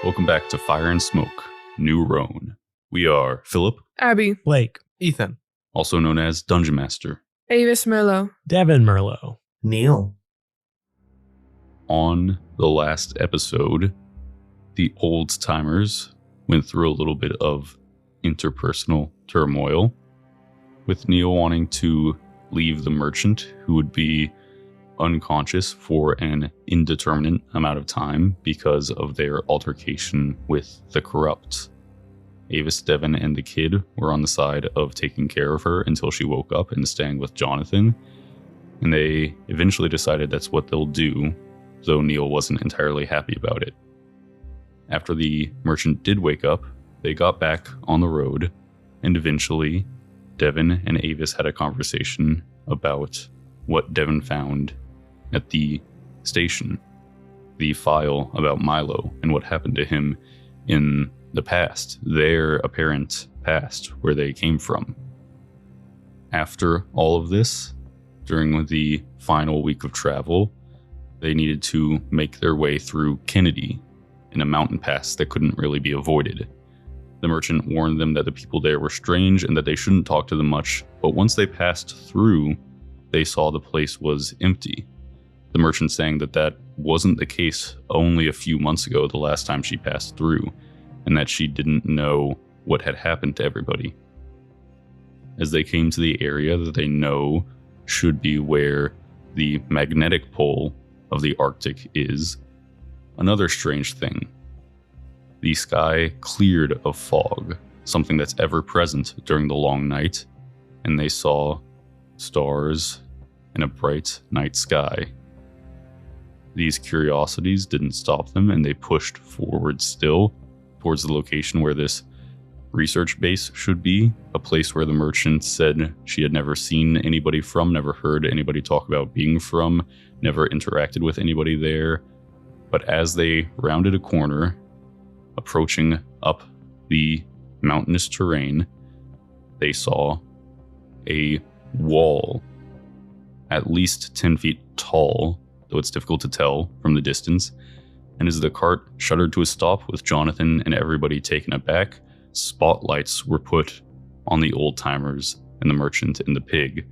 Welcome back to Fire and Smoke, New Ronne. We are Philip, Abby, Blake, Ethan, also known as Dungeon Master. Avis Merlot, Devin Merlot, Neil. On the last episode, the old timers went through a little bit of interpersonal turmoil, with Neil wanting to leave the merchant, who would be unconscious for an indeterminate amount of time because of their altercation with the corrupt. Avis, Devin, and the kid were on the side of taking care of her until she woke up and staying with Jonathan, and they eventually decided that's what they'll do, though Neil wasn't entirely happy about it. After the merchant did wake up, they got back on the road, and eventually Devin and Avis had a conversation about what Devin found at the station, the file about Milo and what happened to him in the past, their apparent past, where they came from. After all of this, during the final week of travel, they needed to make their way through Kennedy in a mountain pass that couldn't really be avoided. The merchant warned them that the people there were strange and that they shouldn't talk to them much, but once they passed through, they saw the place was empty. The merchant saying that that wasn't the case only a few months ago, the last time she passed through, and that she didn't know what had happened to everybody. As they came to the area that they know should be where the magnetic pole of the Arctic is, another strange thing. The sky cleared of fog, something that's ever present during the long night, and they saw stars in a bright night sky. These curiosities didn't stop them, and they pushed forward still towards the location where this research base should be, a place where the merchant said she had never seen anybody from, never heard anybody talk about being from, never interacted with anybody there. But as they rounded a corner, approaching up the mountainous terrain, they saw a wall at least 10 feet tall, though it's difficult to tell from the distance. And as the cart shuddered to a stop with Jonathan and everybody taken aback, spotlights were put on the old-timers and the merchant and the pig,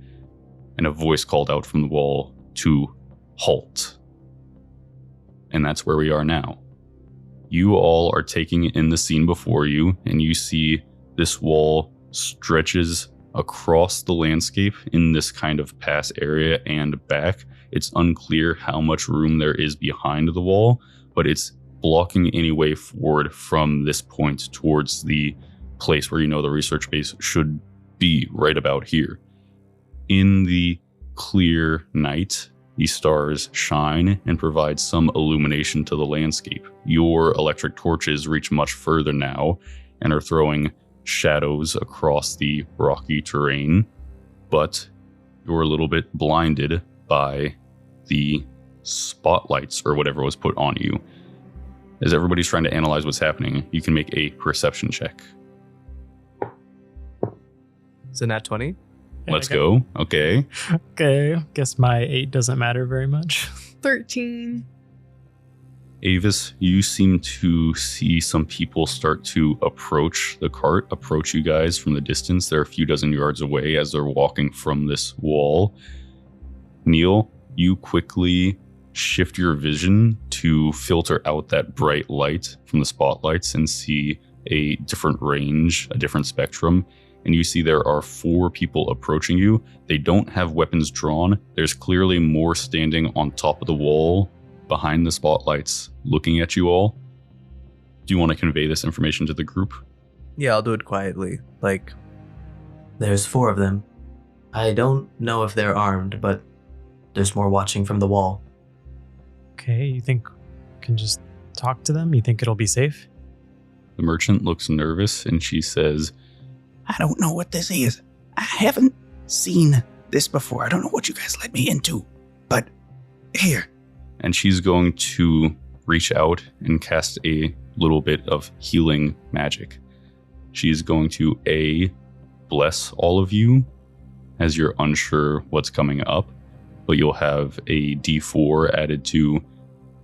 and a voice called out from the wall to halt. And that's where we are now. You all are taking in the scene before you, and you see this wall stretches across the landscape in this kind of pass area and back. It's unclear how much room there is behind the wall, but it's blocking any way forward from this point towards the place where you know the research base should be, right about here. In the clear night, the stars shine and provide some illumination to the landscape. Your electric torches reach much further now and are throwing shadows across the rocky terrain, but you're a little bit blinded by the spotlights or whatever was put on you. As everybody's trying to analyze what's happening, you can make a perception check. is it nat 20? Let's go. Okay. Okay, guess my 8 doesn't matter very much. 13. Avis, you seem to see some people start to approach the cart, approach you guys from the distance. They're a few dozen yards away as they're walking from this wall. Neil, you quickly shift your vision to filter out that bright light from the spotlights and see a different range, a different spectrum. And you see there are 4 people approaching you. They don't have weapons drawn. There's clearly more standing on top of the wall behind the spotlights looking at you all. Do you want to convey this information to the group? Yeah, I'll do it quietly. Like, There's 4 of them. I don't know if they're armed, but there's more watching from the wall. Okay, you think we can just talk to them? You think it'll be safe? The merchant looks nervous and she says, I don't know what this is. I haven't seen this before. I don't know what you guys led me into. But here. and she's going to reach out and cast a little bit of healing magic. She's going to bless all of you as you're unsure what's coming up, but you'll have a d4 added to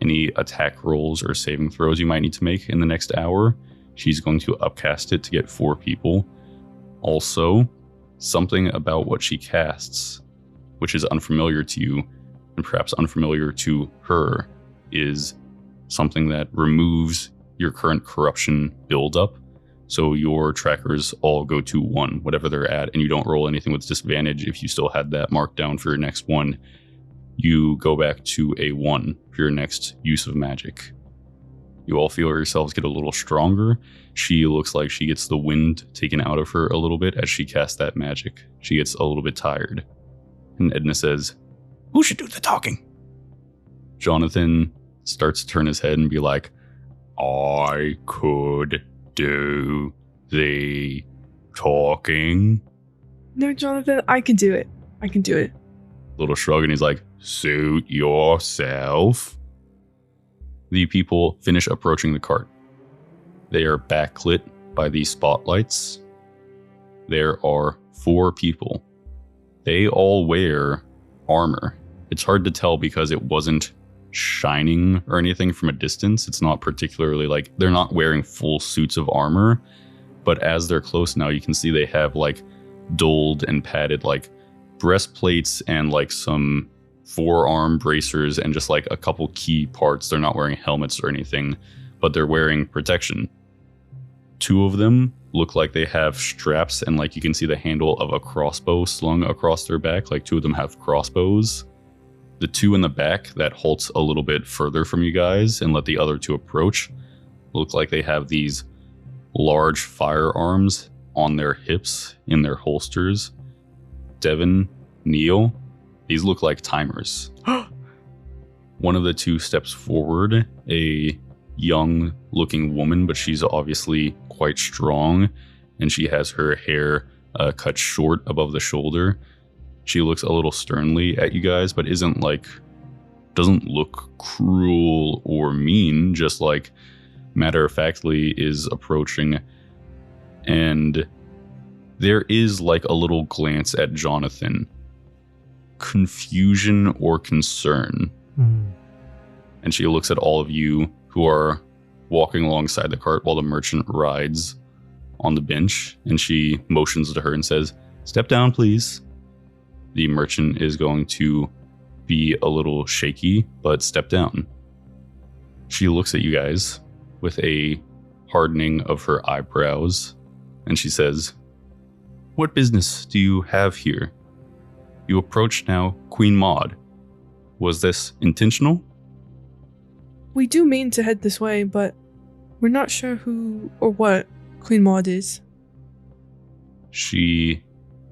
any attack rolls or saving throws you might need to make in the next hour. She's going to upcast it to get 4 people. Also, something about what she casts, which is unfamiliar to you and perhaps unfamiliar to her, is something that removes your current corruption buildup. So your trackers all go to 1, whatever they're at, and you don't roll anything with disadvantage. If you still had that marked down for your next one, you go back to a 1 for your next use of magic. You all feel yourselves get a little stronger. She looks like she gets the wind taken out of her a little bit as she casts that magic. She gets a little bit tired. And Edna says, Who should do the talking? Jonathan starts to turn his head and be like, I could do the talking. No, Jonathan, I can do it. I can do it. Little shrug, and he's like, suit yourself. The people finish approaching the cart. They are backlit by these spotlights. There are 4 people. They all wear armor. It's hard to tell because it wasn't shining or anything from a distance. It's not particularly like, they're not wearing full suits of armor, but as they're close now, you can see they have like dulled and padded like breastplates and like some forearm bracers and just like a couple key parts. They're not wearing helmets or anything, but they're wearing protection. 2 of them look like they have straps, and like you can see the handle of a crossbow slung across their back. Like 2 of them have crossbows. The 2 in the back that halts a little bit further from you guys and let the other 2 approach look like they have these large firearms on their hips in their holsters. Devin, Neil, these look like timers. One of the 2 steps forward, a young looking woman, but she's obviously quite strong, and she has her hair cut short above the shoulder. She looks a little sternly at you guys, but doesn't look cruel or mean, just like matter-of-factly is approaching. And there is like a little glance at Jonathan. Confusion or concern. And she looks at all of you who are walking alongside the cart while the merchant rides on the bench, and she motions to her and says, "Step down, please." The merchant is going to be a little shaky, but step down. She looks at you guys with a hardening of her eyebrows, and she says, "What business do you have here? You approach now Queen Maud. Was this intentional?" We do mean to head this way, but we're not sure who or what Queen Maud is. She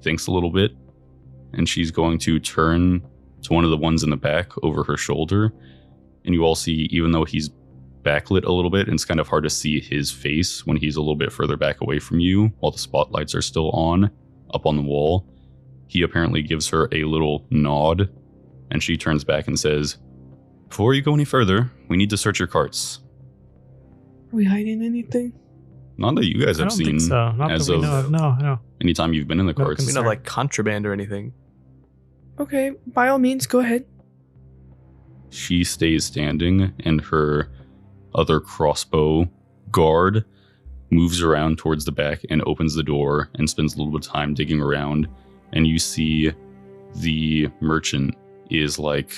thinks a little bit, and she's going to turn to one of the ones in the back over her shoulder. And you all see, even though he's backlit a little bit, and it's kind of hard to see his face when he's a little bit further back away from you while the spotlights are still on, up on the wall, he apparently gives her a little nod, and she turns back and says, "Before you go any further, we need to search your carts." Are we hiding anything? Not that you guys I have don't seen think so. Not as that we of know of. No. anytime you've been in the No carts. We concern. know like contraband or anything. Okay, by all means, go ahead. She stays standing, and her other crossbow guard moves around towards the back and opens the door and spends a little bit of time digging around. And you see the merchant is like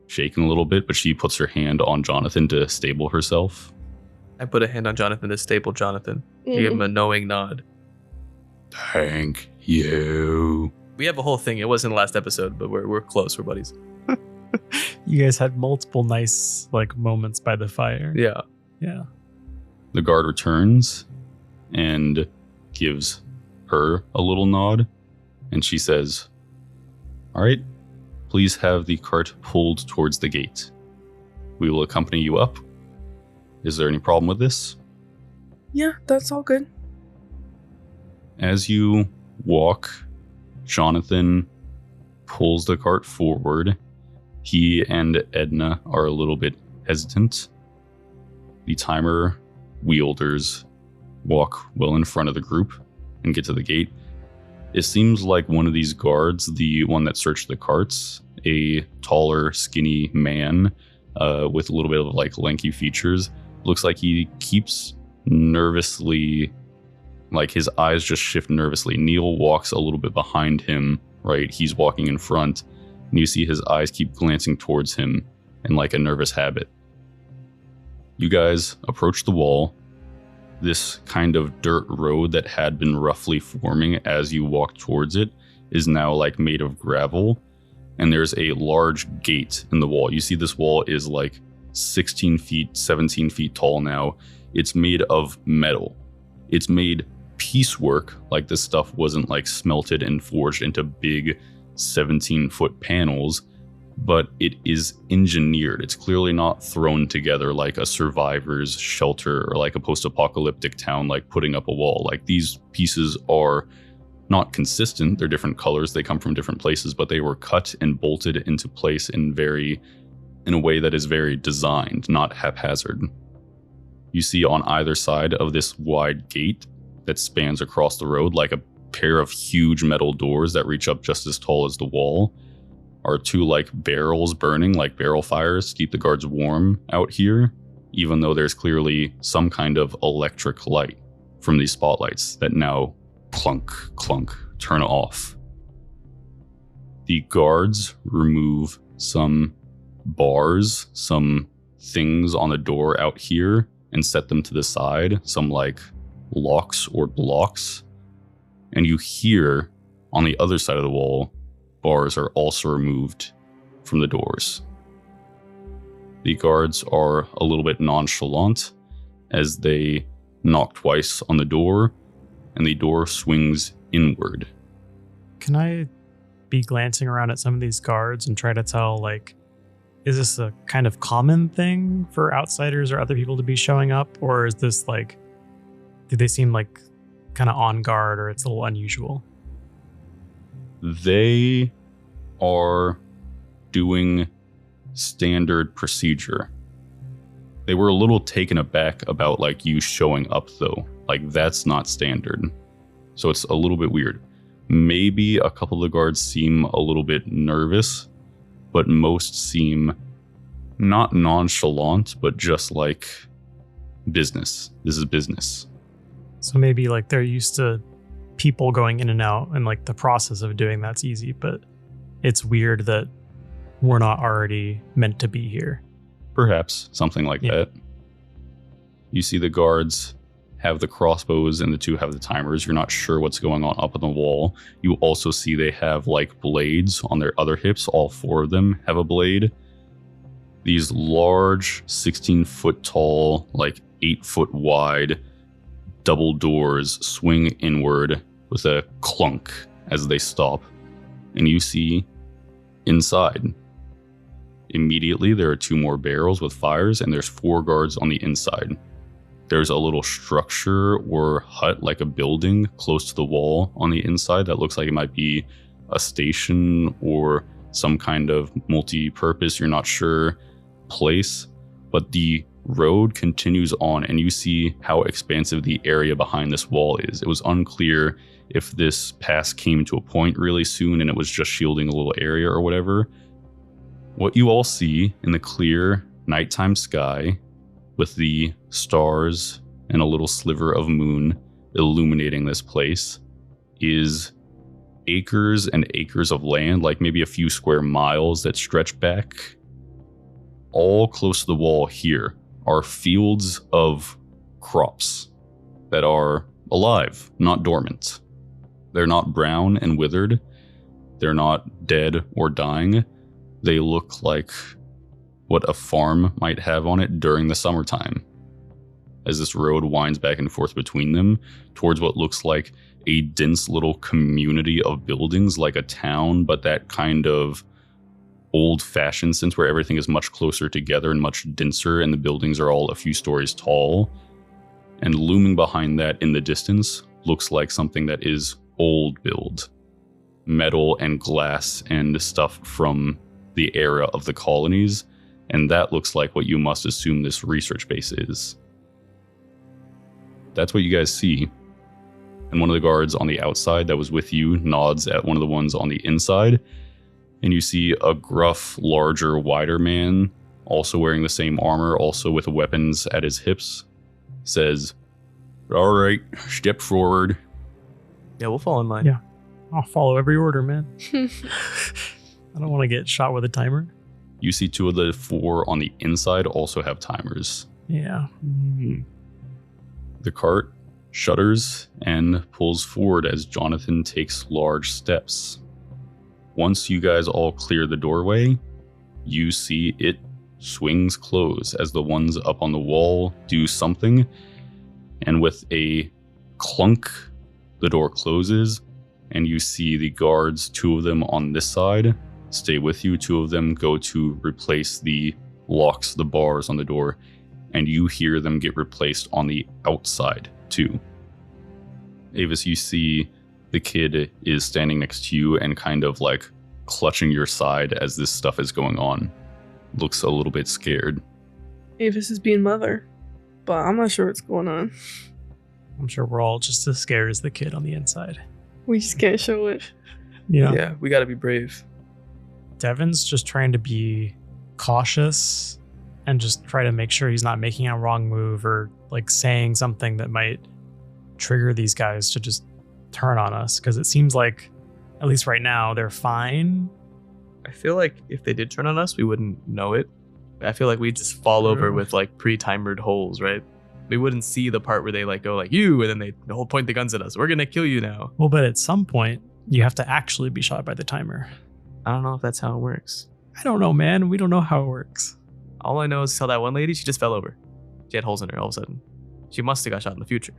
shaking a little bit, but she puts her hand on Jonathan to stable herself. I put a hand on Jonathan to stable Jonathan. Give him a knowing nod. Thank you. We have a whole thing. It wasn't the last episode, but we're close. We're buddies. You guys had multiple nice like moments by the fire. Yeah. Yeah. The guard returns and gives her a little nod, and she says, "All right, please have the cart pulled towards the gate. We will accompany you up. Is there any problem with this?" Yeah, that's all good. As you walk, Jonathan pulls the cart forward. He and Edna are a little bit hesitant. The timer wielders walk well in front of the group and get to the gate. It seems like one of these guards, the one that searched the carts, a taller, skinny man, with a little bit of like lanky features. Looks like he keeps nervously, like his eyes just shift nervously. Neil walks a little bit behind him, right? He's walking in front, and you see his eyes keep glancing towards him in like a nervous habit. You guys approach the wall. This kind of dirt road that had been roughly forming as you walk towards it is now like made of gravel, and there's a large gate in the wall. You see this wall is like 16 feet, 17 feet tall now. It's made of metal. It's made piecework, like this stuff wasn't like smelted and forged into big 17-foot panels, but it is engineered. It's clearly not thrown together like a survivor's shelter or like a post-apocalyptic town, like putting up a wall. Like these pieces are not consistent. They're different colors. They come from different places, but they were cut and bolted into place in a way that is very designed, not haphazard. You see on either side of this wide gate that spans across the road, like a pair of huge metal doors that reach up just as tall as the wall, are two like barrels burning, like barrel fires to keep the guards warm out here, even though there's clearly some kind of electric light from these spotlights that now clunk, clunk, turn off. The guards remove some bars, some things on the door out here, and set them to the side, some like locks or blocks. And you hear on the other side of the wall, bars are also removed from the doors. The guards are a little bit nonchalant as they knock twice on the door, and the door swings inward. Can I be glancing around at some of these guards and try to tell, like, is this a kind of common thing for outsiders or other people to be showing up? Or is this like, do they seem like kind of on guard, or it's a little unusual? They are doing standard procedure. They were a little taken aback about like you showing up though. Like that's not standard. So it's a little bit weird. Maybe a couple of the guards seem a little bit nervous, but most seem not nonchalant, but just like business. This is business. So maybe like they're used to people going in and out, and like the process of doing that's easy, but it's weird that we're not already meant to be here. Perhaps something like that. You see the guards have the crossbows and the two have the timers. You're not sure what's going on up on the wall. You also see they have like blades on their other hips. All four of them have a blade. These large 16-foot tall, like 8-foot wide double doors swing inward with a clunk as they stop. And you see inside. Immediately, there are two more barrels with fires, and there's 4 guards on the inside. There's a little structure or hut, like a building, close to the wall on the inside that looks like it might be a station or some kind of multi-purpose, you're not sure, place. But the road continues on, and you see how expansive the area behind this wall is. It was unclear if this pass came to a point really soon and it was just shielding a little area or whatever. What you all see in the clear nighttime sky, with the stars and a little sliver of moon illuminating this place, is acres and acres of land, like maybe a few square miles that stretch back. All close to the wall here are fields of crops that are alive, not dormant. They're not brown and withered. They're not dead or dying. They look like what a farm might have on it during the summertime. As this road winds back and forth between them towards what looks like a dense little community of buildings, like a town, but that kind of old-fashioned sense where everything is much closer together and much denser, and the buildings are all a few stories tall. And looming behind that in the distance looks like something that is old build. Metal and glass and stuff from the era of the colonies, and that looks like what you must assume this research base is. That's what you guys see. And one of the guards on the outside that was with you nods at one of the ones on the inside, and you see a gruff, larger, wider man also wearing the same armor, also with weapons at his hips, says, "All right, step forward." Yeah, we'll fall in line. Yeah. I'll follow every order, man. I don't want to get shot with a timer. You see 2 of the 4 on the inside also have timers. Yeah. The cart shudders and pulls forward as Jonathan takes large steps. Once you guys all clear the doorway, you see it swings close as the ones up on the wall do something, and with a clunk, the door closes, and you see the guards, 2 of them on this side, stay with you. 2 of them go to replace the locks, the bars on the door, and you hear them get replaced on the outside too. Avis, you see the kid is standing next to you and kind of like clutching your side as this stuff is going on. Looks a little bit scared. Avis is being mother, but I'm not sure what's going on. I'm sure we're all just as scared as the kid on the inside. We just can't show it. Yeah, we gotta be brave. Devin's just trying to be cautious and just try to make sure he's not making a wrong move or like saying something that might trigger these guys to just turn on us. Because it seems like, at least right now, they're fine. I feel like if they did turn on us, we wouldn't know it. I feel like we'd just fall over with like pre-timered holes, right? We wouldn't see the part where they like go like you, and then they the whole point the guns at us. We're gonna kill you now. Well, but at some point, you have to actually be shot by the timer. I don't know if that's how it works. I don't know, man. We don't know how it works. All I know is tell that one lady she just fell over. She had holes in her all of a sudden. She must have got shot in the future.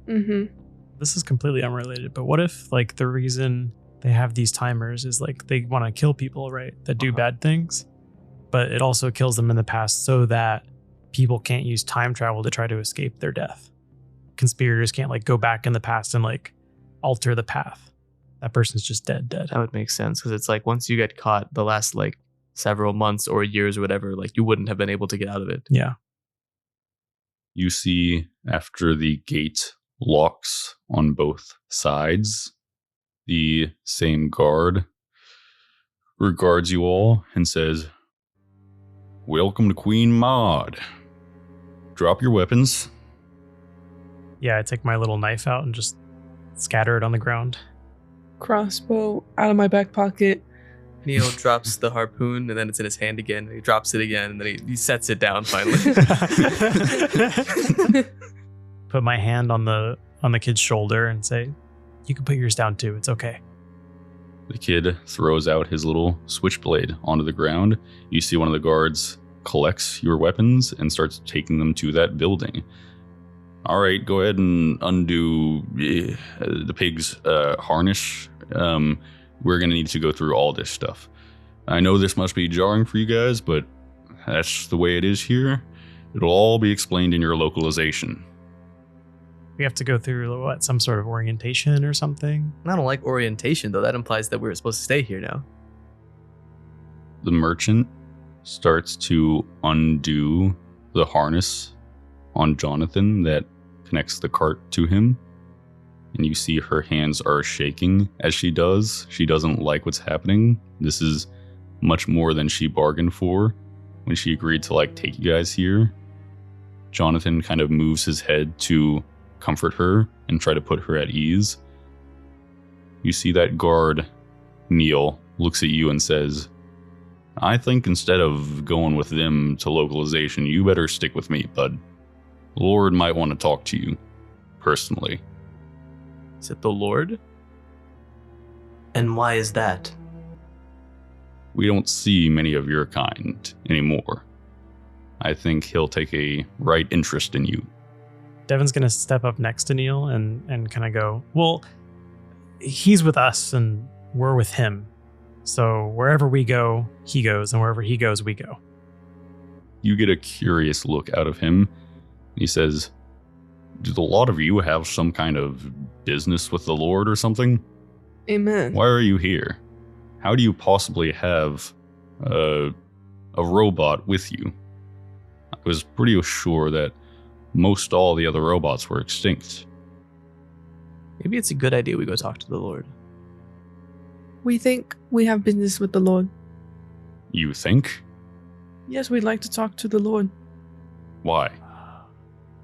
Mm-hmm. This is completely unrelated, but what if like the reason they have these timers is like they want to kill people, right? That do bad things, but it also kills them in the past so that people can't use time travel to try to escape their death. Conspirators can't like go back in the past and like alter the path. That person's just dead. That would make sense because it's like once you get caught, the last like several months or years or whatever, like you wouldn't have been able to get out of it. Yeah. You see after the gate locks on both sides, the same guard regards you all and says, "Welcome to Queen Maud. Drop your weapons." Yeah, I take my little knife out and just scatter it on the ground. Crossbow out of my back pocket. Neil drops the harpoon and then it's in his hand again. And he drops it again and then he sets it down finally. Put my hand on the kid's shoulder and say, "You can put yours down too. It's okay." The kid throws out his little switchblade onto the ground. You see one of the guards collects your weapons and starts taking them to that building. "All right, go ahead and undo the pig's harness. We're going to need to go through all this stuff. I know this must be jarring for you guys, but that's the way it is here. It'll all be explained in your localization." We have to go through what, some sort of orientation or something? I don't like orientation though. That implies that we're supposed to stay here now. The merchant starts to undo the harness on Jonathan that connects the cart to him. And you see her hands are shaking as she does. She doesn't like what's happening. This is much more than she bargained for when she agreed to like take you guys here. Jonathan kind of moves his head to comfort her and try to put her at ease. You see that guard, Neil, looks at you and says, "I think instead of going with them to localization, you better stick with me, bud. The Lord might want to talk to you personally." Is it the Lord? And why is that? We don't see many of your kind anymore. I think he'll take a right interest in you. Devin's going to step up next to Neil and kind of go, "Well, he's with us and we're with him. So wherever we go, he goes, and wherever he goes, we go." You get a curious look out of him. He says, "Do the lot of you have some kind of business with the Lord or something? Amen. Why are you here? How do you possibly have a robot with you? I was pretty sure that most all the other robots were extinct." Maybe it's a good idea we go talk to the Lord. We think we have business with the Lord. You think? Yes, we'd like to talk to the Lord. Why?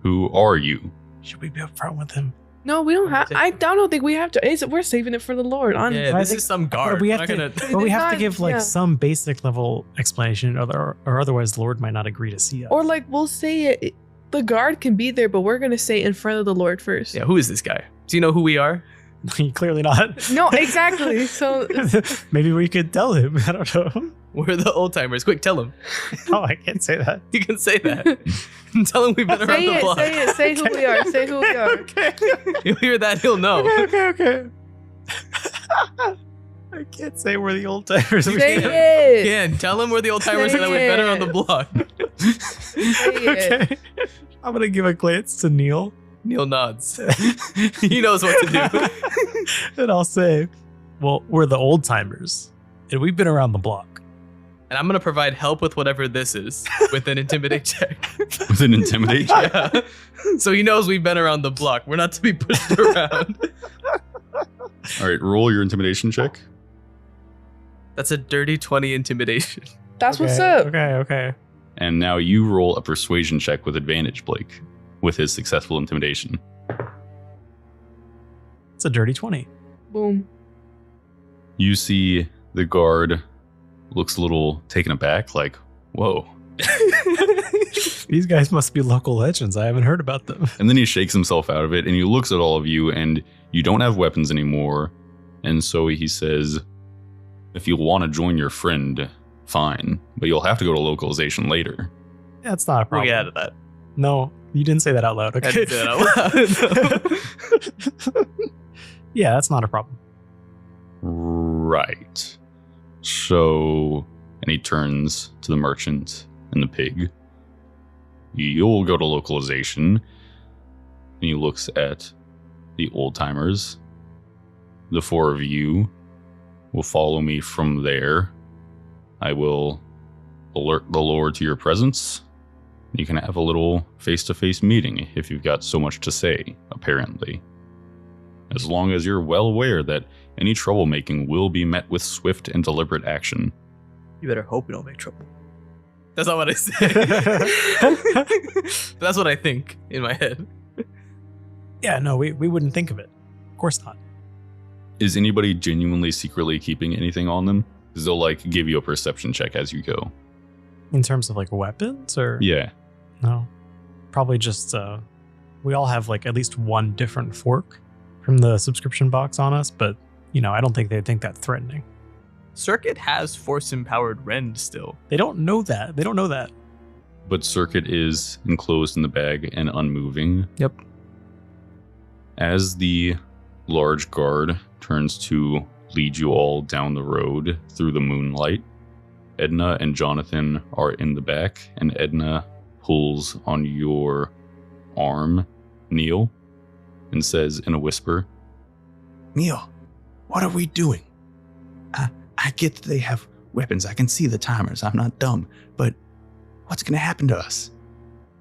Who are you? Should we be upfront with him? No, we don't have. I don't think we have to. We're saving it for the Lord. Yeah, I this think- is some But guard. we We're have not to, gonna- but we have to Not- give like yeah. some basic level explanation, or otherwise the Lord might not agree to see us. Or like we'll say it. The guard can be there, but we're gonna say in front of the Lord first. Yeah, who is this guy? Does he know who we are? Clearly not. No, exactly. So maybe we could tell him. I don't know. We're the old timers. Quick, tell him. Oh, I can't say that. You can say that. Tell him we've been around say the it. block. Say it. Say who we are. Say who we are. Okay. He'll hear that, he'll know. Okay. I can't say we're the old timers. Say it. Yeah, tell him we're the old timers and that we've been around the block. Say it. Okay. I'm gonna give a glance to Neil. Neil nods. He knows what to do. And I'll say, well, we're the old timers, and we've been around the block. And I'm gonna provide help with whatever this is with an intimidate check. With an intimidate check? Yeah. So he knows we've been around the block. We're not to be pushed around. All right, roll your intimidation check. That's a dirty 20 intimidation. That's what's up. Okay. And now you roll a persuasion check with advantage, Blake, with his successful intimidation. It's a dirty 20. Boom. You see the guard looks a little taken aback, like, whoa. These guys must be local legends. I haven't heard about them. And then he shakes himself out of it and he looks at all of you and you don't have weapons anymore. And so he says, if you want to join your friend, fine, but you'll have to go to localization later. That's not a We'll problem. get out of that. No, you didn't say that out loud. I Okay. did that out loud. Yeah, that's not a problem. Right. So, and he turns to the merchant and the pig. You'll go to localization. And he looks at the old timers. The four of you will follow me from there. I will alert the Lord to your presence. You can have a little face-to-face meeting if you've got so much to say, apparently. As long as you're well aware that any troublemaking will be met with swift and deliberate action. You better hope we don't make trouble. That's not what I say. That's what I think in my head. Yeah, no, we wouldn't think of it. Of course not. Is anybody genuinely secretly keeping anything on them? Because they'll like give you a perception check as you go. In terms of like weapons or? Yeah. No. Probably just, we all have like at least one different fork from the subscription box on us, but I don't think they'd think that threatening. Circuit has force-empowered rend still. They don't know that. But Circuit is enclosed in the bag and unmoving. Yep. As the large guard turns to lead you all down the road through the moonlight, Edna and Jonathan are in the back, and Edna pulls on your arm, Neil, and says in a whisper, Neil, what are we doing? I get that they have weapons. I can see the timers. I'm not dumb. But what's going to happen to us?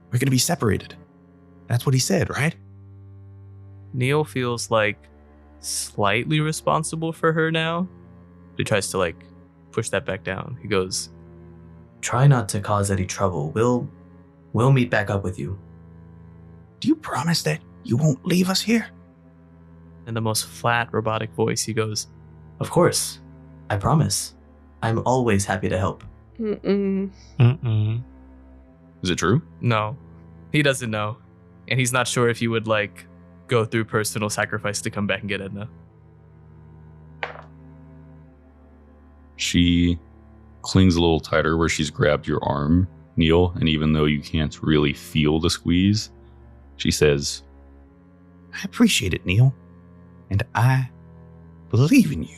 We're going to be separated. That's what he said, right? Neil feels like slightly responsible for her now. He tries to like push that back down. He goes, Try not to cause any trouble. We'll meet back up with you. Do you promise that you won't leave us here? in the most flat robotic voice, he goes, Of course. I promise. I'm always happy to help. Mm-mm. Is it true? no, he doesn't know. And he's not sure if he would like go through personal sacrifice to come back and get Edna. She clings a little tighter where she's grabbed your arm, Neil, and even though you can't really feel the squeeze, she says, I appreciate it, Neil. And I believe in you.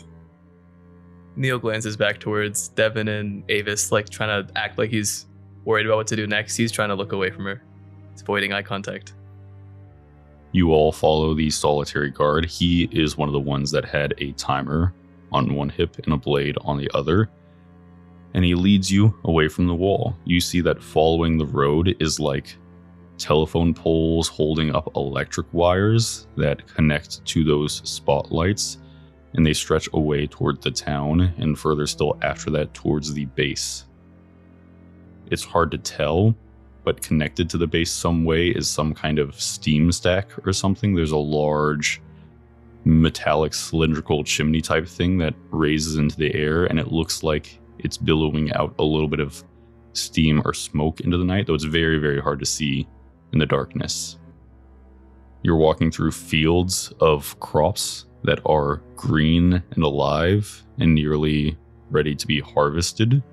Neil glances back towards Devin and Avis, like trying to act like he's worried about what to do next. He's trying to look away from her. He's avoiding eye contact. you all follow the solitary guard. He is one of the ones that had a timer on one hip and a blade on the other. And he leads you away from the wall. You see that following the road is like telephone poles holding up electric wires that connect to those spotlights, and they stretch away toward the town and further still after that towards the base. it's hard to tell, but connected to the base some way is some kind of steam stack or something. There's a large metallic cylindrical chimney type thing that raises into the air, and it looks like it's billowing out a little bit of steam or smoke into the night, though it's very, very hard to see in the darkness. You're walking through fields of crops that are green and alive and nearly ready to be harvested.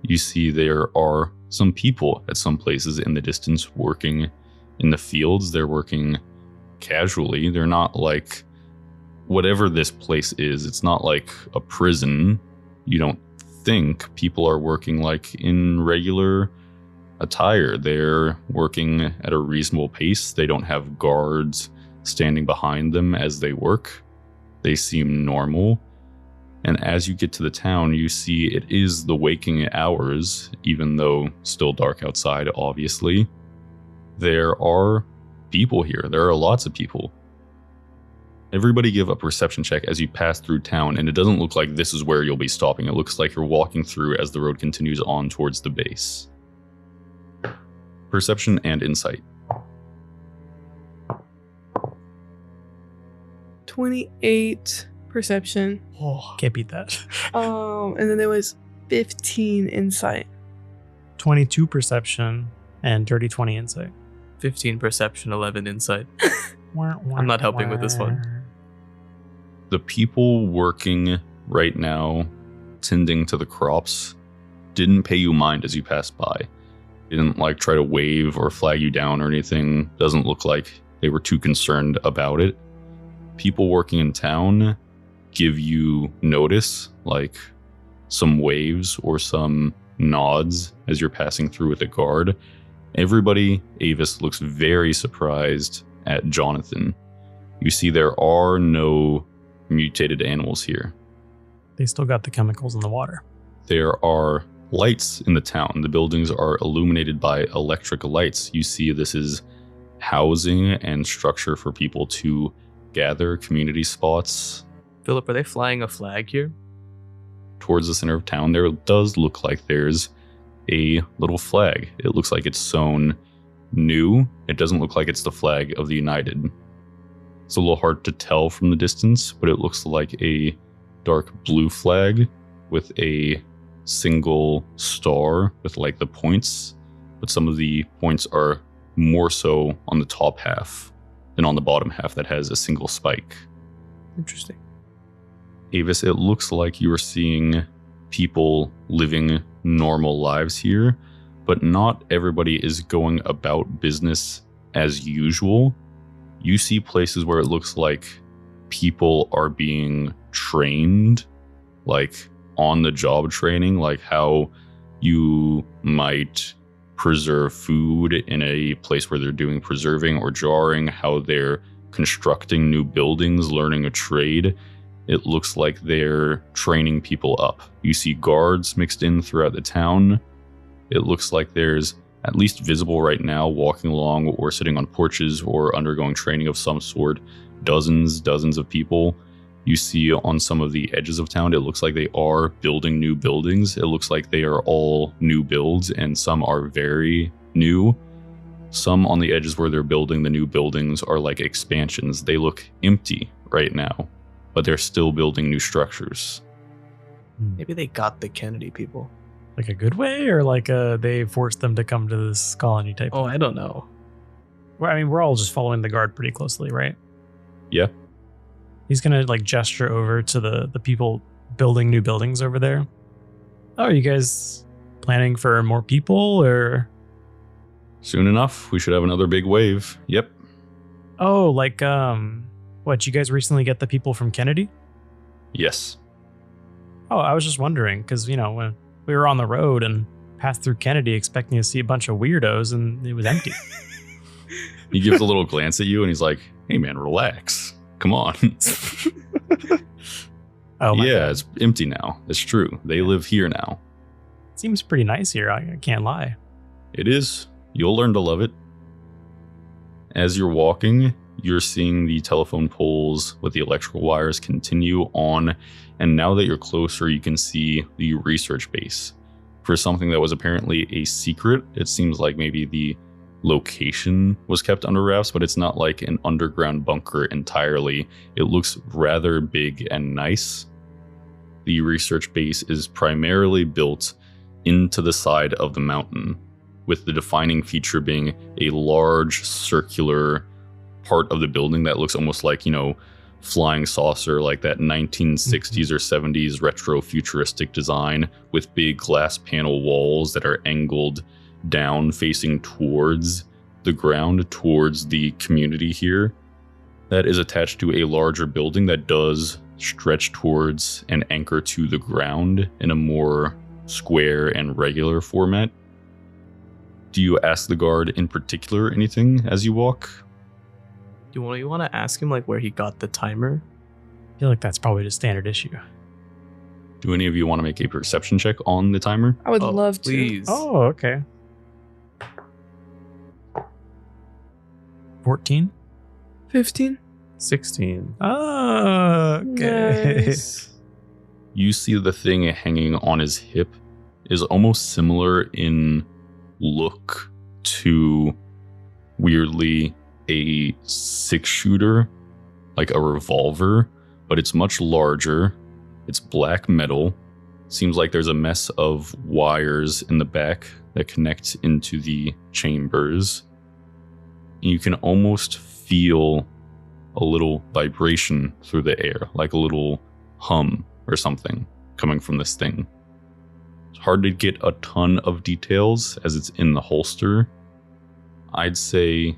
You see there are some people at some places in the distance working in the fields. They're working casually. They're not like whatever this place is. It's not like a prison. You don't think people are working like in regular attire. They're working at a reasonable pace. They don't have guards standing behind them as they work. They seem normal. And as you get to the town, you see it is the waking hours, even though still dark outside, obviously. There are people here. There are lots of people. Everybody give a perception check as you pass through town, and it doesn't look like this is where you'll be stopping. It looks like you're walking through as the road continues on towards the base. Perception and insight. 28 perception. Oh, can't beat that. And then there was 15 insight. 22 perception and dirty 20 insight. 15 perception, 11 insight. I'm not helping with this one. The people working right now, tending to the crops, didn't pay you mind as you passed by. They didn't like try to wave or flag you down or anything. Doesn't look like they were too concerned about it. People working in town give you notice, like some waves or some nods as you're passing through with a guard. Everybody, Avis, looks very surprised at Jonathan. You see there are no mutated animals here. They still got the chemicals in the water. There are lights in the town. The buildings are illuminated by electric lights. You see this is housing and structure for people to gather, community spots. Philip, are they flying a flag here? Towards the center of town, there does look like there's a little flag. It looks like it's sewn new. It doesn't look like it's the flag of the United. It's a little hard to tell from the distance, but it looks like a dark blue flag with a single star with like the points, but some of the points are more so on the top half than on the bottom half that has a single spike. Interesting. Avis, it looks like you are seeing people living normal lives here, but not everybody is going about business as usual. You see places where it looks like people are being trained, like on the job training, like how you might preserve food in a place where they're doing preserving or jarring, how they're constructing new buildings, learning a trade. It looks like they're training people up. You see guards mixed in throughout the town. It looks like there's, at least visible right now, walking along or sitting on porches or undergoing training of some sort, dozens of people. You see on some of the edges of town, it looks like they are building new buildings. It looks like they are all new builds, and some are very new. Some on the edges where they're building the new buildings are like expansions. They look empty right now, but they're still building new structures. Maybe they got the Kennedy people. Like a good way, or like they forced them to come to this colony type? Oh, I don't know. Well, I mean, we're all just following the guard pretty closely, right? Yeah. He's gonna like gesture over to the people building new buildings over there. Oh, are you guys planning for more people, or? Soon enough, we should have another big wave. Yep. Oh, like what? You guys recently get the people from Kennedy? Yes. Oh, I was just wondering because when we were on the road and passed through Kennedy expecting to see a bunch of weirdos, and it was empty. He gives a little glance at you and he's like, "Hey man, relax. Come on." Oh my yeah, God. it's empty now. It's true. They live here now. Seems pretty nice here. I can't lie. It is. You'll learn to love it. As you're walking, you're seeing the telephone poles with the electrical wires continue on, and now that you're closer, you can see the research base. For something that was apparently a secret, it seems like maybe the location was kept under wraps, but it's not like an underground bunker entirely. It looks rather big and nice. The research base is primarily built into the side of the mountain, with the defining feature being a large circular part of the building that looks almost like, flying saucer, like that 1960s or 70s retro futuristic design, with big glass panel walls that are angled down facing towards the ground, towards the community here. That is attached to a larger building that does stretch towards and anchor to the ground in a more square and regular format. Do you ask the guard in particular anything as you walk? You want to ask him like where he got the timer? I feel like that's probably just standard issue. Do any of you want to make a perception check on the timer? I would love to. Please. Oh, okay. 14? 15. 16. Oh, okay. Nice. You see the thing hanging on his hip is almost similar in look to, weirdly, a 6-shooter, like a revolver, but it's much larger. It's black metal. Seems like there's a mess of wires in the back that connect into the chambers. And you can almost feel a little vibration through the air, like a little hum or something coming from this thing. It's hard to get a ton of details as it's in the holster. I'd say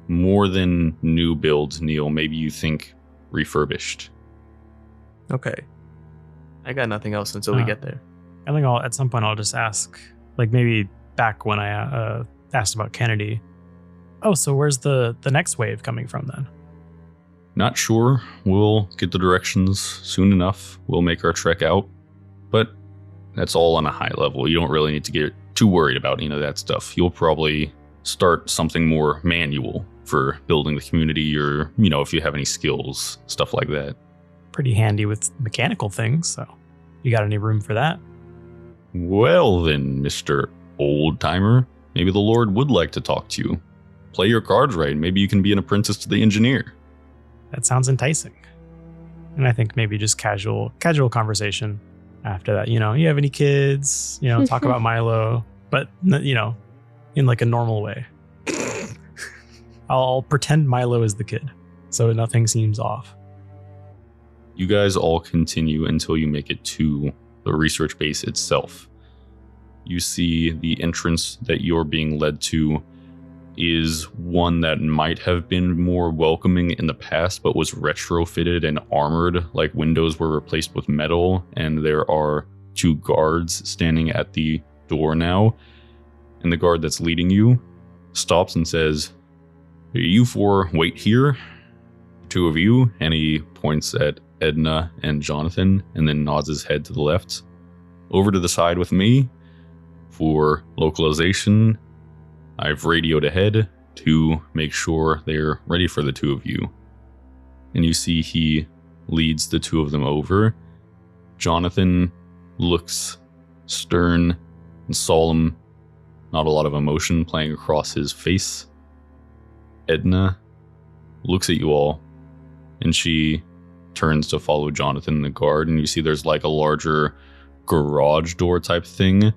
more than new build, Neil. Maybe you think refurbished. Okay. I got nothing else until we get there. I think at some point I'll just ask, like maybe back when I asked about Kennedy. Oh, so where's the next wave coming from then? Not sure. We'll get the directions soon enough. We'll make our trek out. But that's all on a high level. You don't really need to get too worried about that stuff. You'll probably start something more manual for building the community, or, if you have any skills, stuff like that. Pretty handy with mechanical things, so you got any room for that? Well then, Mr. Old Timer, maybe the Lord would like to talk to you. Play your cards right. Maybe you can be an apprentice to the engineer. That sounds enticing. And I think maybe just casual conversation after that. You have any kids? Talk about Milo, but in like a normal way. I'll pretend Milo is the kid, so nothing seems off. You guys all continue until you make it to the research base itself. You see the entrance that you're being led to is one that might have been more welcoming in the past, but was retrofitted and armored, like windows were replaced with metal, and there are 2 guards standing at the door now. And the guard that's leading you stops and says, "You 4 wait here, 2 of you," and he points at Edna and Jonathan and then nods his head to the left. "Over to the side with me. For localization, I've radioed ahead to make sure they're ready for the 2 of you." And you see he leads the 2 of them over. Jonathan looks stern and solemn, not a lot of emotion playing across his face. Edna looks at you all, and she turns to follow Jonathan and the guard, and you see there's like a larger garage door type thing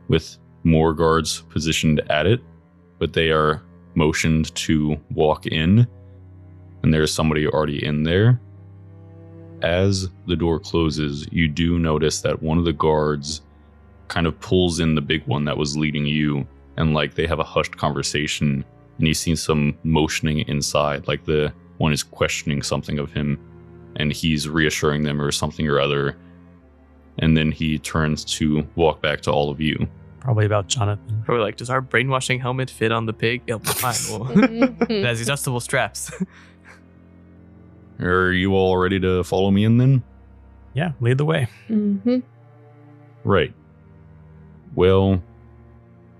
with more guards positioned at it, but they are motioned to walk in, and there's somebody already in there. As the door closes, you do notice that one of the guards kind of pulls in the big one that was leading you, and like they have a hushed conversation, and you see some motioning inside, like the one is questioning something of him, and he's reassuring them or something or other. And then he turns to walk back to all of you. Probably about Jonathan. Probably like, does our brainwashing helmet fit on the pig? It'll be fine. It has adjustable straps. Are you all ready to follow me in then? Yeah, lead the way. Mm-hmm. Right. Well,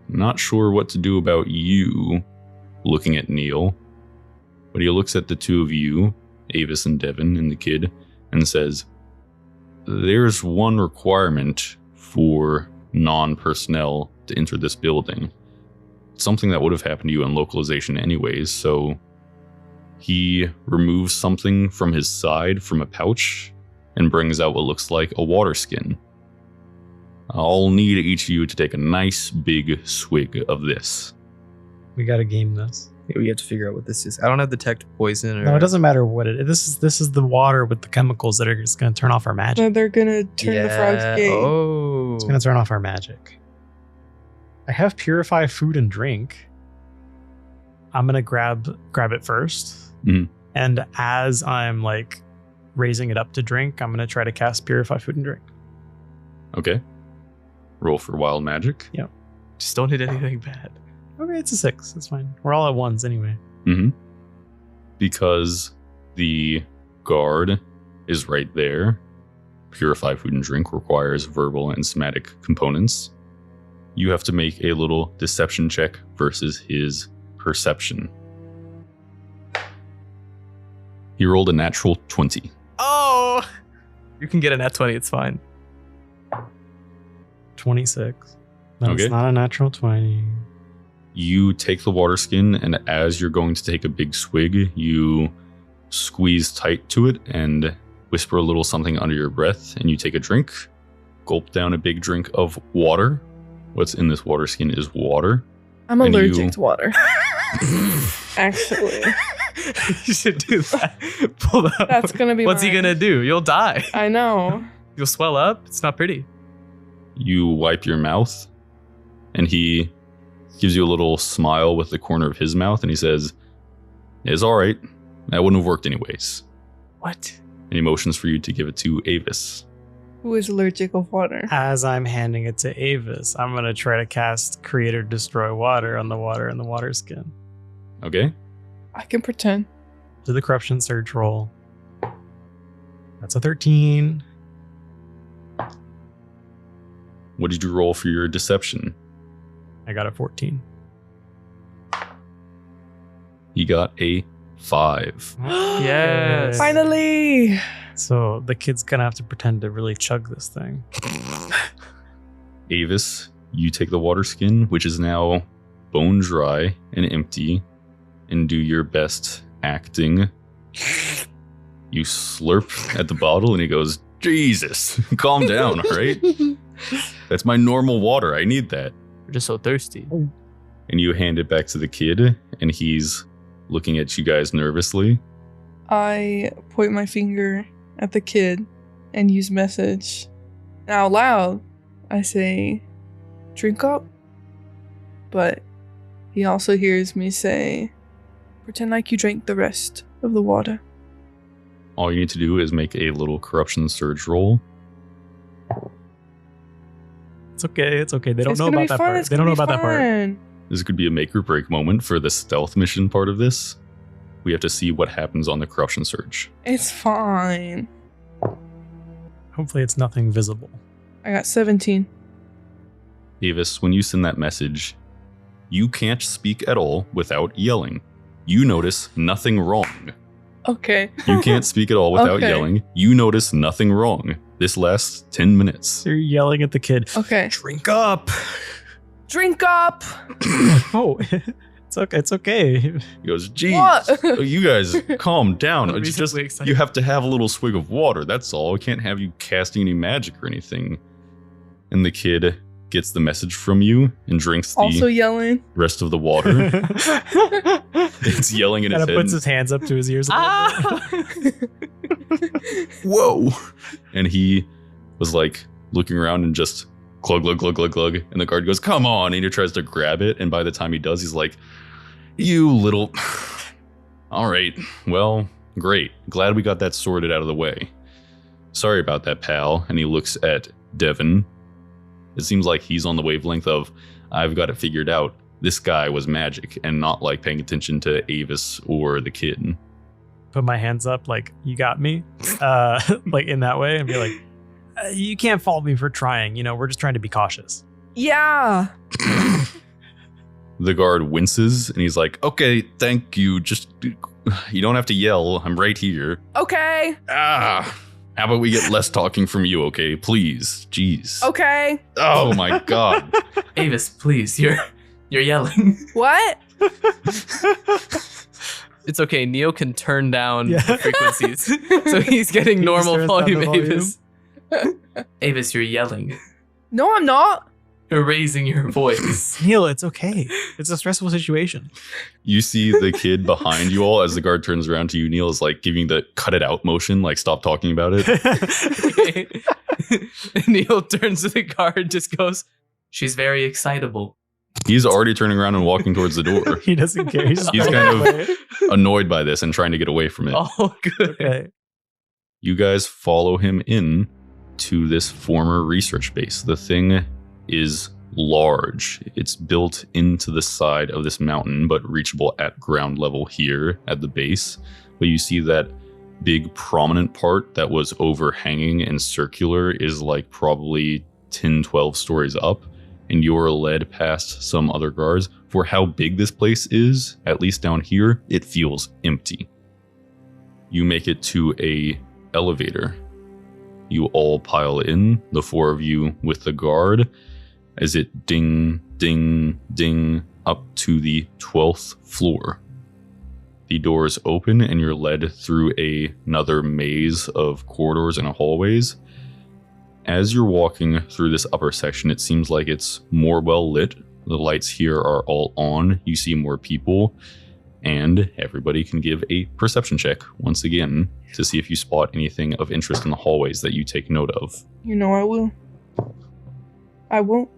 I'm not sure what to do about you, looking at Neil, but he looks at the 2 of you, Avis and Devin and the kid, and says, "There's one requirement for non-personnel to enter this building. Something that would have happened to you in localization anyways, so he removes something from his side from a pouch and brings out what looks like a water skin. I'll need each of you to take a nice big swig of this. We gotta game this. Yeah, we have to figure out what this is. I don't have detect poison. Or... No, it doesn't matter what it is. This is the water with the chemicals that are just gonna turn off our magic. No, they're gonna turn the frogs gay. Oh. It's gonna turn off our magic. I have purify food and drink. I'm gonna grab it first. Mhm. And as I'm like raising it up to drink, I'm gonna try to cast purify food and drink. Okay. Roll for wild magic. Just don't hit anything bad. Okay, it's a 6. It's fine. We're all at ones anyway. Mm-hmm. Because the guard is right there, purify food and drink requires verbal and somatic components. You have to make a little deception check versus his perception. He rolled a natural 20. Oh! You can get a nat 20, it's fine. 26. That's Okay. not a natural 20. You take the water skin, and as you're going to take a big swig, you squeeze tight to it and whisper a little something under your breath, and you take a drink, gulp down a big drink of water. What's in this water skin is water. I'm And allergic you- to water. Actually, You should do that. Pull that up. that's gonna be. What's he mine. gonna do? You'll die. I know. You'll swell up. It's not pretty. You wipe your mouth, and he gives you a little smile with the corner of his mouth, and he says, "It's all right. That wouldn't have worked anyways." What? And he motions for you to give it to Avis. Who is allergic of water? As I'm handing it to Avis, I'm going to try to cast Create or Destroy Water on the water and the water skin. Okay? I can pretend. Do the Corruption Surge roll. That's a 13. What did you roll for your deception? I got a 14. He got a 5. Yes. Finally! So the kid's going to have to pretend to really chug this thing. Avis, you take the water skin, which is now bone dry and empty, and do your best acting. You slurp at the bottle, and he goes, "Jesus, calm down, all right? That's my normal water. I need that." You're just so thirsty. And you hand it back to the kid, and he's looking at you guys nervously. I point my finger at the kid and use message. And out loud, I say, "Drink up." But he also hears me say, "Pretend like you drank the rest of the water." All you need to do is make a little corruption surge roll. It's okay. It's okay. They don't It's know gonna about be that fun, part. it's They don't know gonna about be that part. fun. This could be a make or break moment for the stealth mission part of this. We have to see what happens on the corruption surge. It's fine. Hopefully it's nothing visible. I got 17. Avis, when you send that message, you can't speak at all without yelling. You notice nothing wrong. Okay. You can't speak at all without Okay. yelling. You notice nothing wrong. This lasts 10 minutes. So you're yelling at the kid. Okay. Drink up. Drink up! Oh, it's okay. It's okay. He goes, "Geez, What? you guys calm down. It's just Reasonably excited. you have to have a little swig of water. That's all. I can't have you casting any magic or anything." And the kid gets the message from you and drinks the Also yelling. rest of the water. It's yelling in his Kind of head. puts his hands up to his ears. Ah! Whoa! And he was like looking around and just glug, glug, glug, glug, glug. And the guard goes, "Come on." And he tries to grab it. And by the time he does, he's like, "You little. All right. Well, great. Glad we got that sorted out of the way. Sorry about that, pal." And he looks at Devin. It seems like he's on the wavelength of, "I've got it figured out. This guy was magic," and not like paying attention to Avis or the kid. Put my hands up like, "You got me," like in that way, and be like, "You can't fault me for trying. You know, we're just trying to be cautious." Yeah. The guard winces and he's like, "Okay, thank you. Just, you don't have to yell. I'm right here." Okay. Ah, How about we get less talking from you, okay? Please. Jeez. Okay. Oh my god. Avis, please, you're yelling. What? It's okay. Neo can turn down Yeah. the frequencies, so he's getting He just normal turns down the volume. volume. Avis. Avis, you're yelling. No, I'm not. You're raising your voice. Neil, it's okay. It's a stressful situation. You see the kid behind you all as the guard turns around to you. Neil is like giving the cut it out motion, like stop talking about it. Neo turns to the guard and just goes, She's very excitable. He's already turning around and walking towards the door, He doesn't care. He's, just He's walking kind of- away. annoyed by this and trying to get away from it. "All good." Okay. You guys follow him in to this former research base. The thing is large. It's built into the side of this mountain, but reachable at ground level here at the base. But you see that big prominent part that was overhanging and circular is like probably 10, 12 stories up. And you're led past some other guards. For how big this place is, at least down here, it feels empty. You make it to a elevator. You all pile in, the four of you with the guard, as it ding, ding, ding up to the 12th floor. The doors open and you're led through another maze of corridors and hallways. As you're walking through this upper section, it seems like it's more well lit. The lights here are all on. You see more people. And everybody can give a perception check once again to see if you spot anything of interest in the hallways that you take note of. You know I will. I won't.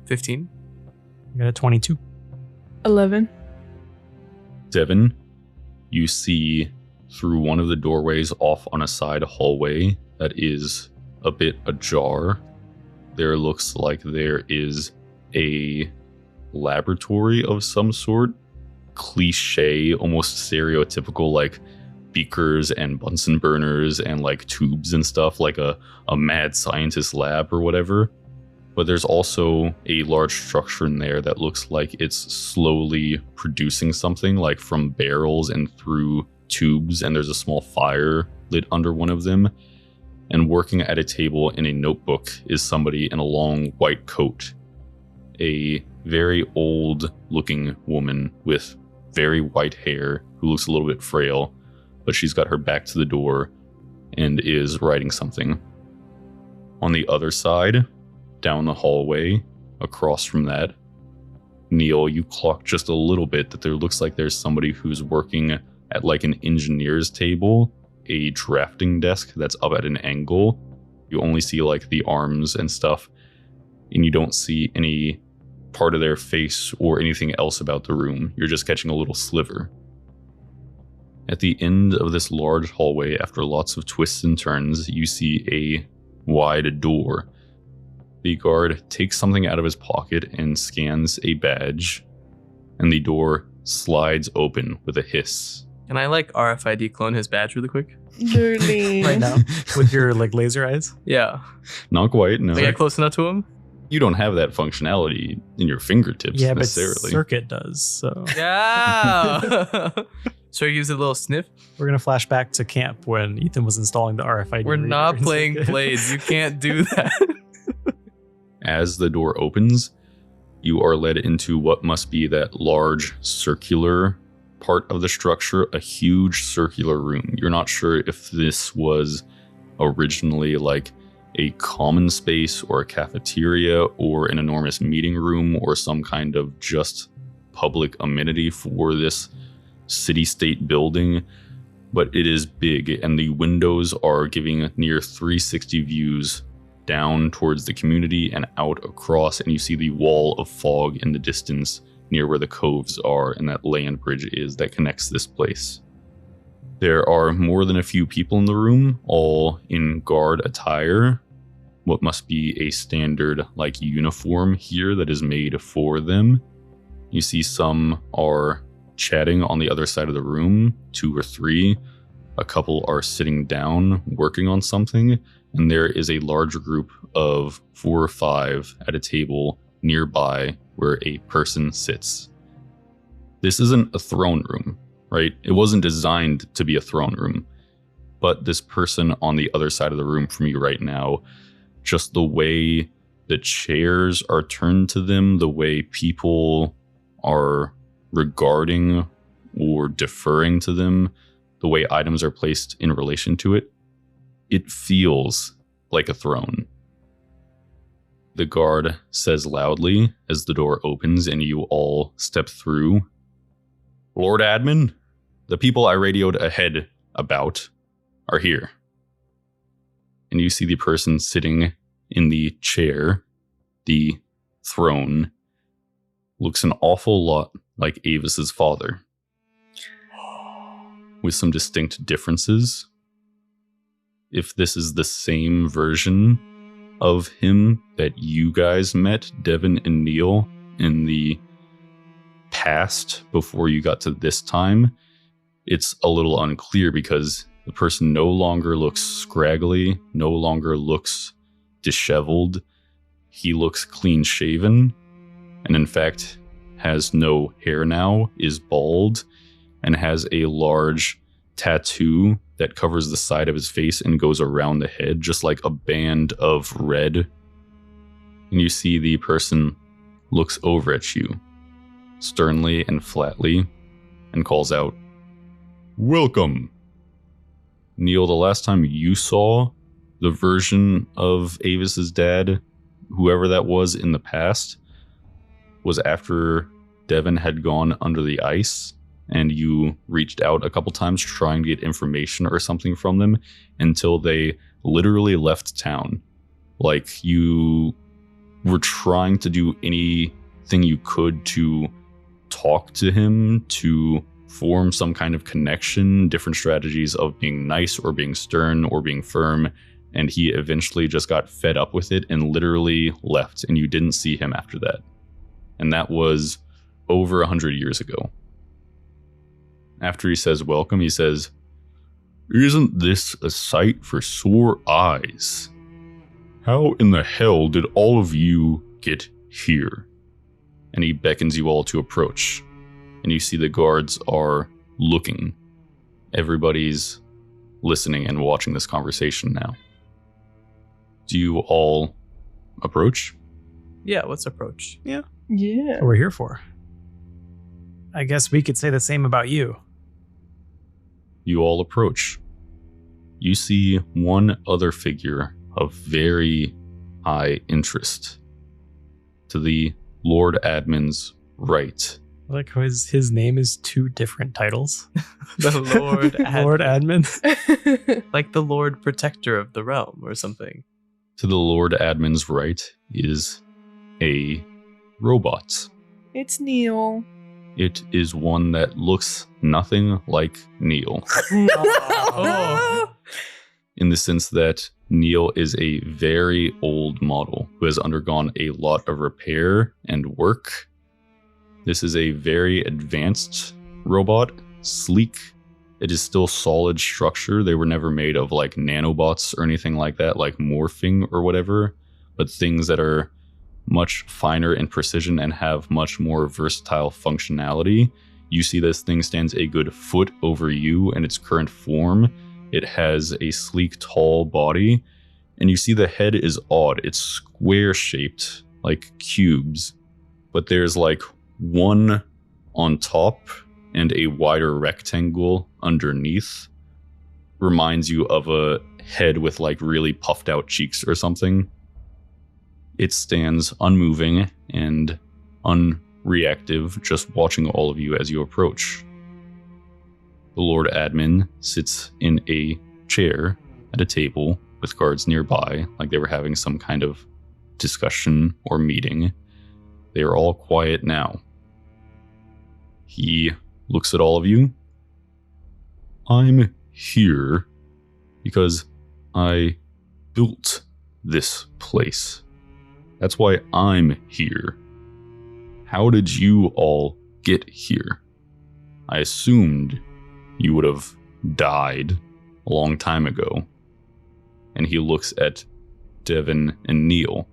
15. I got a 22. 11. Devin, you see through one of the doorways off on a side hallway that is a bit ajar. There looks like there is a laboratory of some sort. Cliche, almost stereotypical, like beakers and Bunsen burners and like tubes and stuff, like a mad scientist lab or whatever. But there's also a large structure in there that looks like it's slowly producing something, like from barrels and through tubes, and there's a small fire lit under one of them. And working at a table in a notebook is somebody in a long white coat. A very old looking woman with very white hair who looks a little bit frail, but she's got her back to the door and is writing something. On the other side, down the hallway, across from that, Neil, you clock just a little bit that there looks like there's somebody who's working at like an engineer's table, a drafting desk that's up at an angle. You only see like the arms and stuff, and you don't see any part of their face or anything else about the room. You're just catching a little sliver. At the end of this large hallway, after lots of twists and turns, you see a wide door. The guard takes something out of his pocket and scans a badge, and the door slides open with a hiss. Can I like RFID clone his badge really quick? Dirty. Right now, with your like laser eyes. Yeah. Not quite, no. Like, get close enough to him? You don't have that functionality in your fingertips Yeah, but necessarily. Circuit does. So Yeah. So he gives it a little sniff. we're gonna flash back to camp when Ethan was installing the RFID. We're reader not in playing Circuit. Blades. You can't do that. As the door opens, you are led into what must be that large circular part of the structure, a huge circular room. You're not sure if this was originally like a common space or a cafeteria or an enormous meeting room or some kind of just public amenity for this city-state building, but it is big and the windows are giving near 360 views down towards the community and out across, and you see the wall of fog in the distance near where the coves are and that land bridge is that connects this place. There are more than a few people in the room, all in guard attire, what must be a standard like uniform here that is made for them. You see some are chatting on the other side of the room, 2 or 3. A couple are sitting down working on something, and there is a large group of 4 or 5 at a table nearby where a person sits. This isn't a throne room, right? It wasn't designed to be a throne room. But this person on the other side of the room from you right now, just the way the chairs are turned to them, the way people are regarding or deferring to them, the way items are placed in relation to it, it feels like a throne. The guard says loudly as the door opens and you all step through, "Lord Admin, the people I radioed ahead about are here." And you see the person sitting in the chair, the throne, looks an awful lot like Avis's father, with some distinct differences. If this is the same version of him that you guys met, Devin and Neil, in the past before you got to this time, it's a little unclear because the person no longer looks scraggly, no longer looks disheveled. He looks clean shaven, and in fact has no hair now, is bald, and has a large tattoo that covers the side of his face and goes around the head, just like a band of red. And you see the person looks over at you, sternly and flatly, and calls out, "Welcome." Neil, the last time you saw the version of Avis's dad, whoever that was in the past, was after Devin had gone under the ice, and you reached out a couple times trying to get information or something from them until they literally left town. Like, you were trying to do anything you could to talk to him, to form some kind of connection, different strategies of being nice or being stern or being firm, and he eventually just got fed up with it and literally left, and you didn't see him after that. And that was over 100 years ago. After he says welcome, he says, "Isn't this a sight for sore eyes? How in the hell did all of you get here?" And he beckons you all to approach. And you see the guards are looking. Everybody's listening and watching this conversation now. Do you all approach? Yeah, let's approach. Yeah. What we're here for. I guess we could say the same about you. You all approach. You see one other figure of very high interest. To the Lord Admin's right. Like his name is two different titles. The Lord Admin. Lord Admin. Like the Lord Protector of the Realm or something. To the Lord Admin's right is a robot. It's Neil. It is one that looks nothing like Neil. Oh. In the sense that Neil is a very old model who has undergone a lot of repair and work. This is a very advanced robot, sleek. It is still solid structure. They were never made of like nanobots or anything like that, like morphing or whatever, but things that are much finer in precision and have much more versatile functionality. You see this thing stands a good foot over you in its current form. It has a sleek, tall body, and you see the head is odd. It's square-shaped, like cubes, but there's like one on top and a wider rectangle underneath. Reminds you of a head with like really puffed out cheeks or something. It stands unmoving and unreactive, just watching all of you as you approach. The Lord Admin sits in a chair at a table with guards nearby, like they were having some kind of discussion or meeting. They are all quiet now. He looks at all of you. "I'm here because I built this place. That's why I'm here. How did you all get here? I assumed you would have died a long time ago." And he looks at Devin and Neil.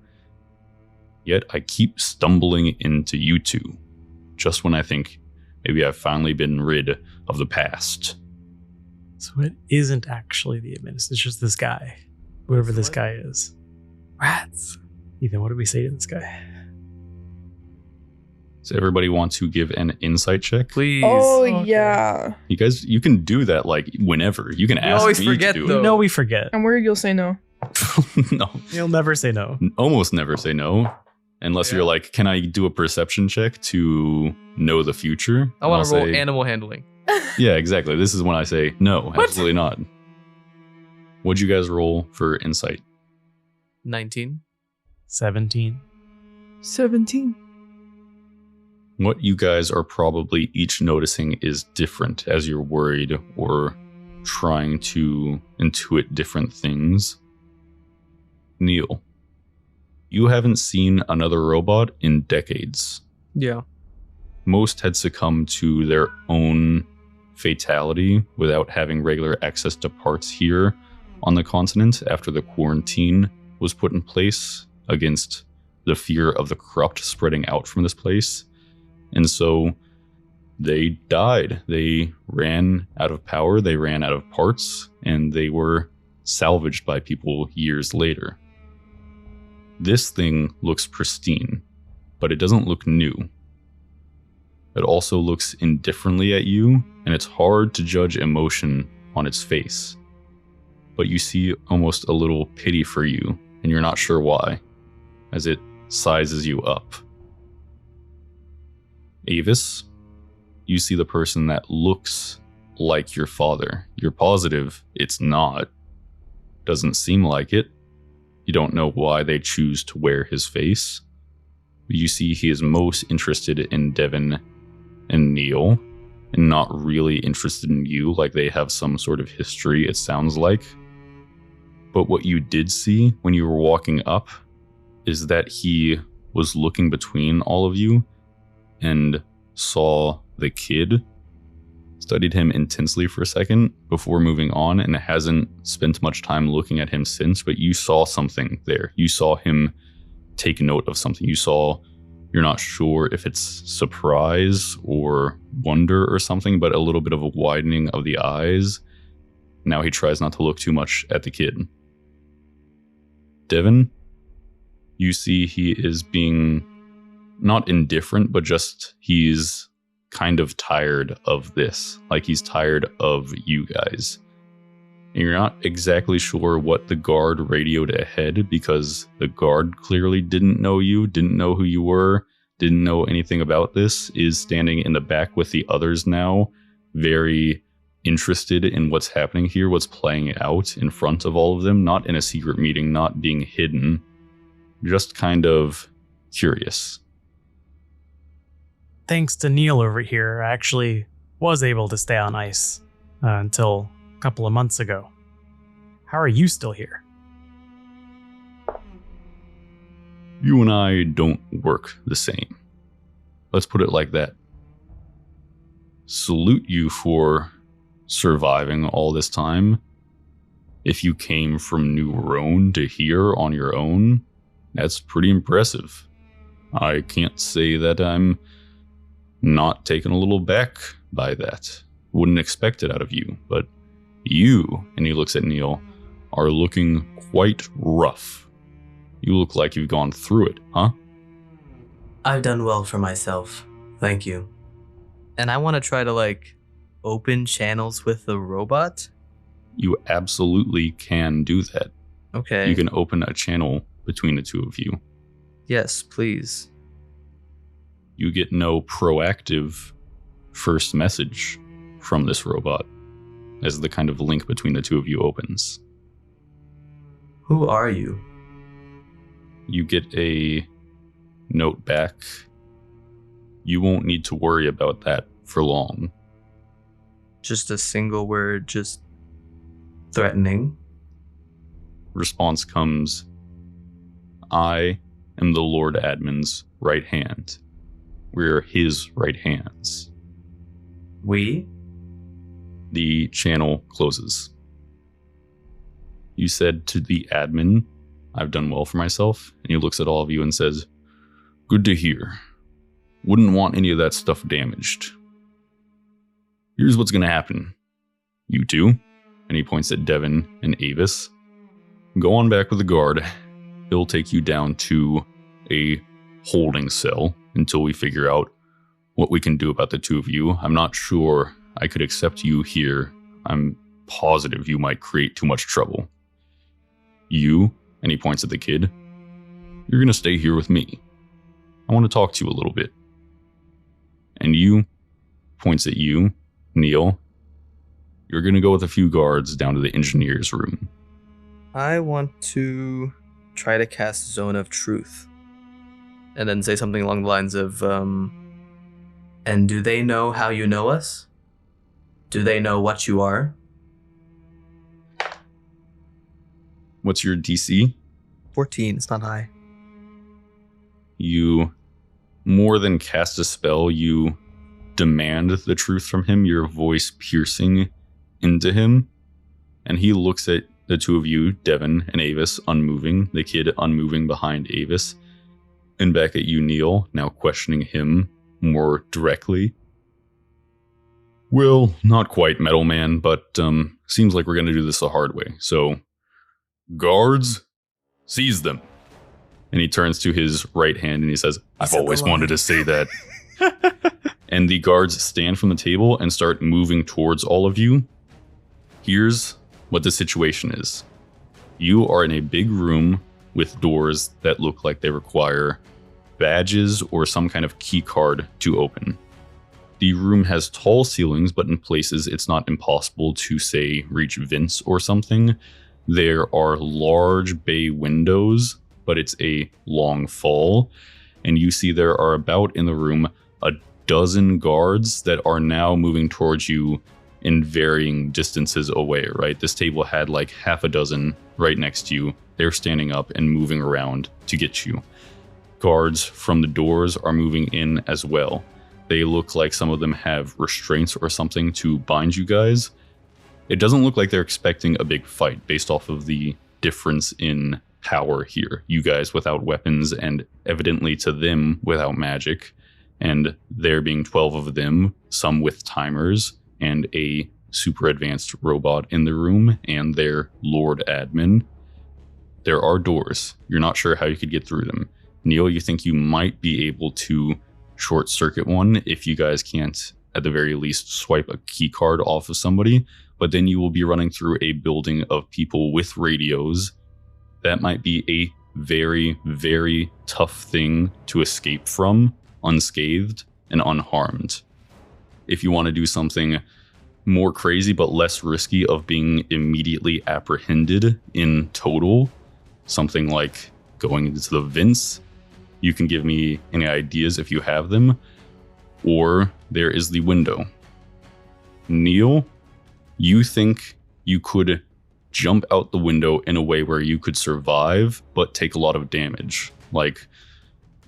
"Yet I keep stumbling into you two, just when I think Maybe I've finally been rid of the past. So it isn't actually the administration. It's just this guy. Whoever this guy is. Rats. Ethan, what did we say to this guy? Does everybody want to give an insight check? Please. Oh, Okay. yeah. You guys, you can do that like whenever. You can ask always me forget, to do though. No, we forget. I'm worried you'll say no. it. No, You'll never say no. almost never say no. Unless you're like, can I do a perception check to know the future? I want to And I'll roll say, animal handling. Yeah, exactly. This is when I say, no, What? absolutely not. What'd you guys roll for insight? 19. 17. 17. What you guys are probably each noticing is different as you're worried or trying to intuit different things. Neil, you haven't seen another robot in decades. Yeah. Most had succumbed to their own fatality without having regular access to parts here on the continent after the quarantine was put in place against the fear of the corrupt spreading out from this place. And so they died. They ran out of power, they ran out of parts, and they were salvaged by people years later. This thing looks pristine, but it doesn't look new. It also looks indifferently at you, and it's hard to judge emotion on its face. But you see almost a little pity for you, and you're not sure why, as it sizes you up. Avis, you see the person that looks like your father. You're positive it's not. Doesn't seem like it. You don't know why they choose to wear his face. But you see he is most interested in Devin and Neil, and not really interested in you, like they have some sort of history, it sounds like. But what you did see when you were walking up is that he was looking between all of you and saw the kid, studied him intensely for a second before moving on, and hasn't spent much time looking at him since, but you saw something there. You saw him take note of something. You're not sure if it's surprise or wonder or something, but a little bit of a widening of the eyes. Now he tries not to look too much at the kid. Devin, you see he is being not indifferent, but just he's kind of tired of this. Like he's tired of you guys. And you're not exactly sure what the guard radioed ahead, because the guard clearly didn't know you, didn't know who you were, didn't know anything about this, is standing in the back with the others now, very interested in what's happening here, what's playing out in front of all of them, not in a secret meeting, not being hidden, just kind of curious. Thanks to Neil over here, I actually was able to stay on ice until a couple of months ago. How are you still here? You and I don't work the same. Let's put it like that. Salute you for surviving all this time. If you came from New Ronne to here on your own, that's pretty impressive. I can't say that I'm not taken a little back by that. Wouldn't expect it out of you, but you, and he looks at Neil, are looking quite rough. You look like you've gone through it, huh? I've done well for myself. Thank you. And I want to try to open channels with the robot. You absolutely can do that. Okay. You can open a channel between the two of you. Yes, please. You get no proactive first message from this robot as the kind of link between the two of you opens. Who are you? You get a note back. You won't need to worry about that for long. Just a single word, just Threatening? Response comes, I am the Lord Admin's right hand. We're his right hands. We? The channel closes. You said to the admin, I've done well for myself, and he looks at all of you and says, good to hear. Wouldn't want any of that stuff damaged. Here's what's going to happen. You two, and he points at Devin and Avis, go on back with the guard. He'll take you down to a holding cell until we figure out what we can do about the two of you. I'm not sure I could accept you here. I'm positive you might create too much trouble. You, and he points at the kid, you're going to stay here with me. I want to talk to you a little bit. And you, points at you, Neil, you're going to go with a few guards down to the engineer's room. I want to try to cast Zone of Truth. And then say something along the lines of, And do they know how you know us? Do they know what you are? What's your DC? 14, it's not high. You more than cast a spell, you demand the truth from him, your voice piercing into him. And he looks at the two of you, Devin and Avis, unmoving, the kid unmoving behind Avis, and back at you, Neil, now questioning him more directly. Well, not quite, Metal Man, but seems like we're going to do this the hard way. So, guards, seize them. And he turns to his right hand and he says, I've always wanted to say that. And the guards stand from the table and start moving towards all of you. Here's what the situation is. You are in a big room with doors that look like they require badges or some kind of key card to open. The room has tall ceilings, but in places it's not impossible to, say, reach vents or something. There are large bay windows, but it's a long fall. And you see there are about in the room a dozen guards that are now moving towards you in varying distances away, right? This table had like half a dozen right next to you. They're standing up and moving around to get you. Guards from the doors are moving in as well. They look like some of them have restraints or something to bind you guys. It doesn't look like they're expecting a big fight based off of the difference in power here. You guys without weapons and evidently to them without magic. And there being 12 of them, some with timers and a super advanced robot in the room and their Lord Admin. There are doors. You're not sure how you could get through them. Neil, you think you might be able to short circuit one if you guys can't, at the very least, swipe a key card off of somebody, but then you will be running through a building of people with radios. That might be a very, very tough thing to escape from, unscathed and unharmed. If you want to do something more crazy but less risky of being immediately apprehended in total, something like going into the vents, you can give me any ideas if you have them. Or there is the window. Neil, you think you could jump out the window in a way where you could survive but take a lot of damage, like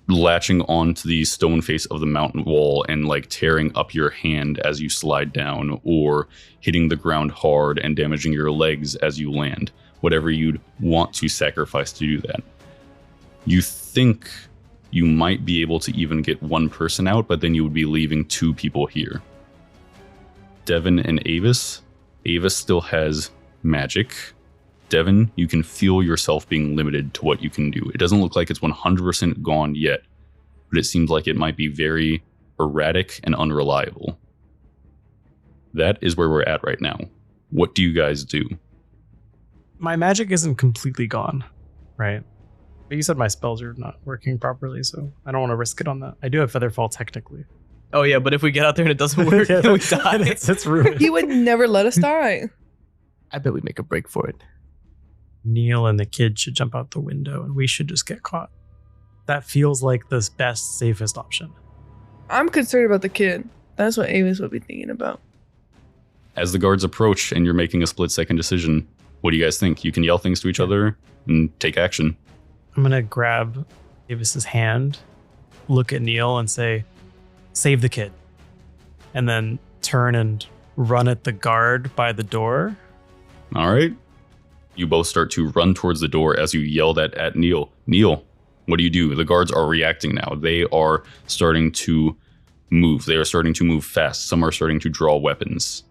latching onto the stone face of the mountain wall and like tearing up your hand as you slide down, or hitting the ground hard and damaging your legs as you land. Whatever you'd want to sacrifice to do that. You think you might be able to even get one person out, but then you would be leaving two people here. Devin and Avis. Avis still has magic. Devin, you can feel yourself being limited to what you can do. It doesn't look like it's 100% gone yet, but it seems like it might be very erratic and unreliable. That is where we're at right now. What do you guys do? My magic isn't completely gone, right? But you said my spells are not working properly, so I don't want to risk it on that. I do have Featherfall technically. Oh yeah, but if we get out there and it doesn't work, then we die. It's ruined. He would never let us die. I bet we make a break for it. Neil and the kid should jump out the window and we should just get caught. That feels like the best, safest option. I'm concerned about the kid. That's what Avis would be thinking about. As the guards approach and you're making a split-second decision, what do you guys think? You can yell things to each other and take action. I'm going to grab Avis's hand, look at Neil and say, save the kid. And then turn and run at the guard by the door. All right. You both start to run towards the door as you yell that at Neil. Neil, what do you do? The guards are reacting now. They are starting to move. They are starting to move fast. Some are starting to draw weapons.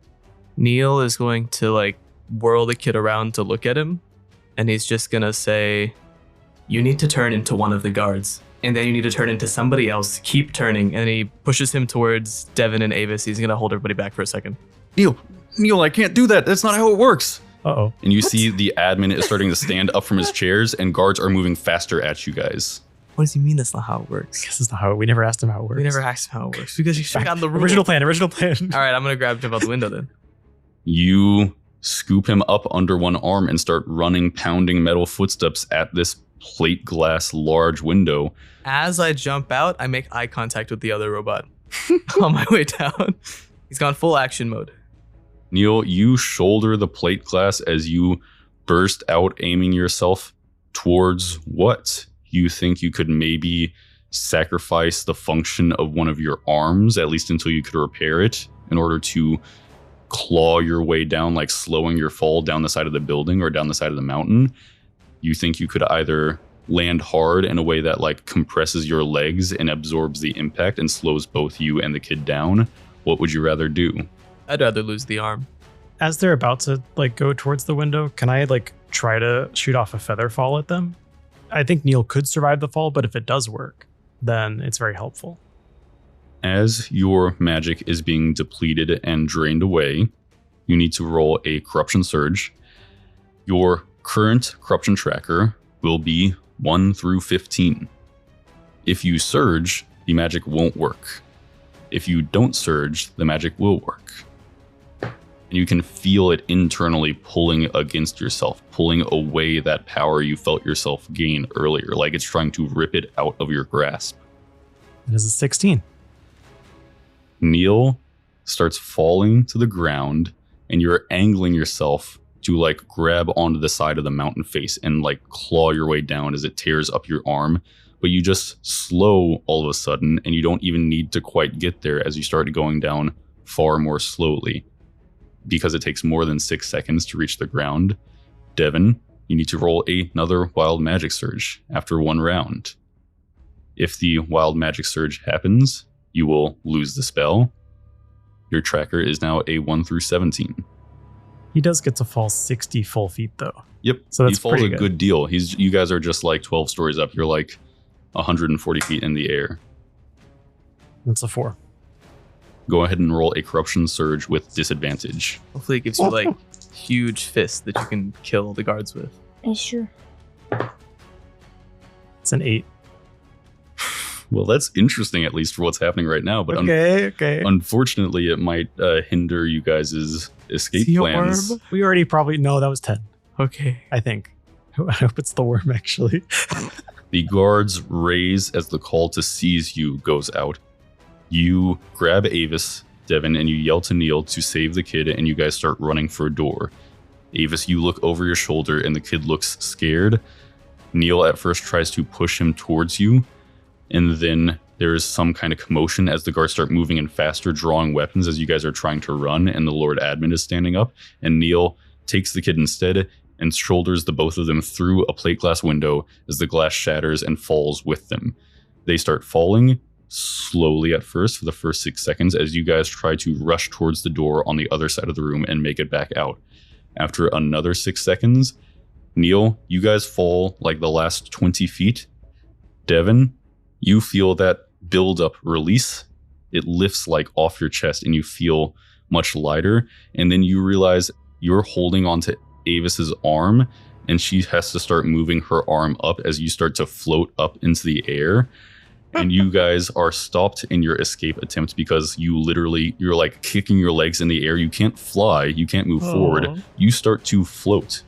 Neil is going to like whirl the kid around to look at him, and he's just gonna say, You need to turn into one of the guards, and then you need to turn into somebody else. Keep turning. and he pushes him towards Devin and Avis. He's gonna hold everybody back for a second. Neil, I can't do that. That's not how it works. Uh-oh. And you see the admin is starting to stand up from his chairs, and guards are moving faster at you guys. What does he mean that's not how it works? This is not how we never asked him how it works. We never asked him how it works because you should have gotten the rule. Original plan. All right, I'm gonna grab him out the window then. You scoop him up under one arm and start running, pounding metal footsteps at this plate glass large window. As I jump out, I make eye contact with the other robot on my way down. He's gone full action mode. Neil, you shoulder the plate glass as you burst out, aiming yourself towards what? You think you could maybe sacrifice the function of one of your arms, at least until you could repair it, in order to claw your way down, like slowing your fall down the side of the building or down the side of the mountain. You think you could either land hard in a way that like compresses your legs and absorbs the impact and slows both you and the kid down. What would you rather do? I'd rather lose the arm. As they're about to like go towards the window, can I like try to shoot off a feather fall at them? I think Neil could survive the fall, but if it does work, then it's very helpful. As your magic is being depleted and drained away, you need to roll a corruption surge. Your current corruption tracker will be 1 through 15. If you surge, the magic won't work. If you don't surge, the magic will work. And you can feel it internally pulling against yourself, pulling away that power you felt yourself gain earlier, like it's trying to rip it out of your grasp. It is a 16. Neil starts falling to the ground, and you're angling yourself to like grab onto the side of the mountain face and like claw your way down as it tears up your arm. But you just slow all of a sudden, and you don't even need to quite get there as you start going down far more slowly, because it takes more than 6 seconds to reach the ground. Devin, you need to roll another wild magic surge after one round. If the wild magic surge happens, you will lose the spell. Your tracker is now a 1 through 17. He does get to fall 60 full feet though. Yep, So that's he falls pretty a good deal. You guys are just like 12 stories up. You're like 140 feet in the air. That's a 4. Go ahead and roll a corruption surge with disadvantage. Hopefully it gives you like huge fists that you can kill the guards with. That's true. It's an 8. Well, that's interesting, at least for what's happening right now. But Okay. unfortunately, it might hinder you guys' escape See your plans. arm? We already probably know that was 10, Okay. I think. I hope it's the worm actually. The guards raise as the call to seize you goes out. You grab Avis, Devin, and you yell to Neil to save the kid, and you guys start running for a door. Avis, you look over your shoulder, and the kid looks scared. Neil at first tries to push him towards you, and then there is some kind of commotion as the guards start moving in faster, drawing weapons as you guys are trying to run, and the Lord Admin is standing up, and Neil takes the kid instead and shoulders the both of them through a plate glass window as the glass shatters and falls with them. They start falling slowly at first for the first 6 seconds as you guys try to rush towards the door on the other side of the room and make it back out. After another 6 seconds, Neil, you guys fall like the last 20 feet. Devin, you feel that build up release. It lifts like off your chest and you feel much lighter. And then you realize you're holding onto Avis's arm and she has to start moving her arm up as you start to float up into the air. And you guys are stopped in your escape attempt because you're like kicking your legs in the air. You can't fly. You can't move forward. You start to float.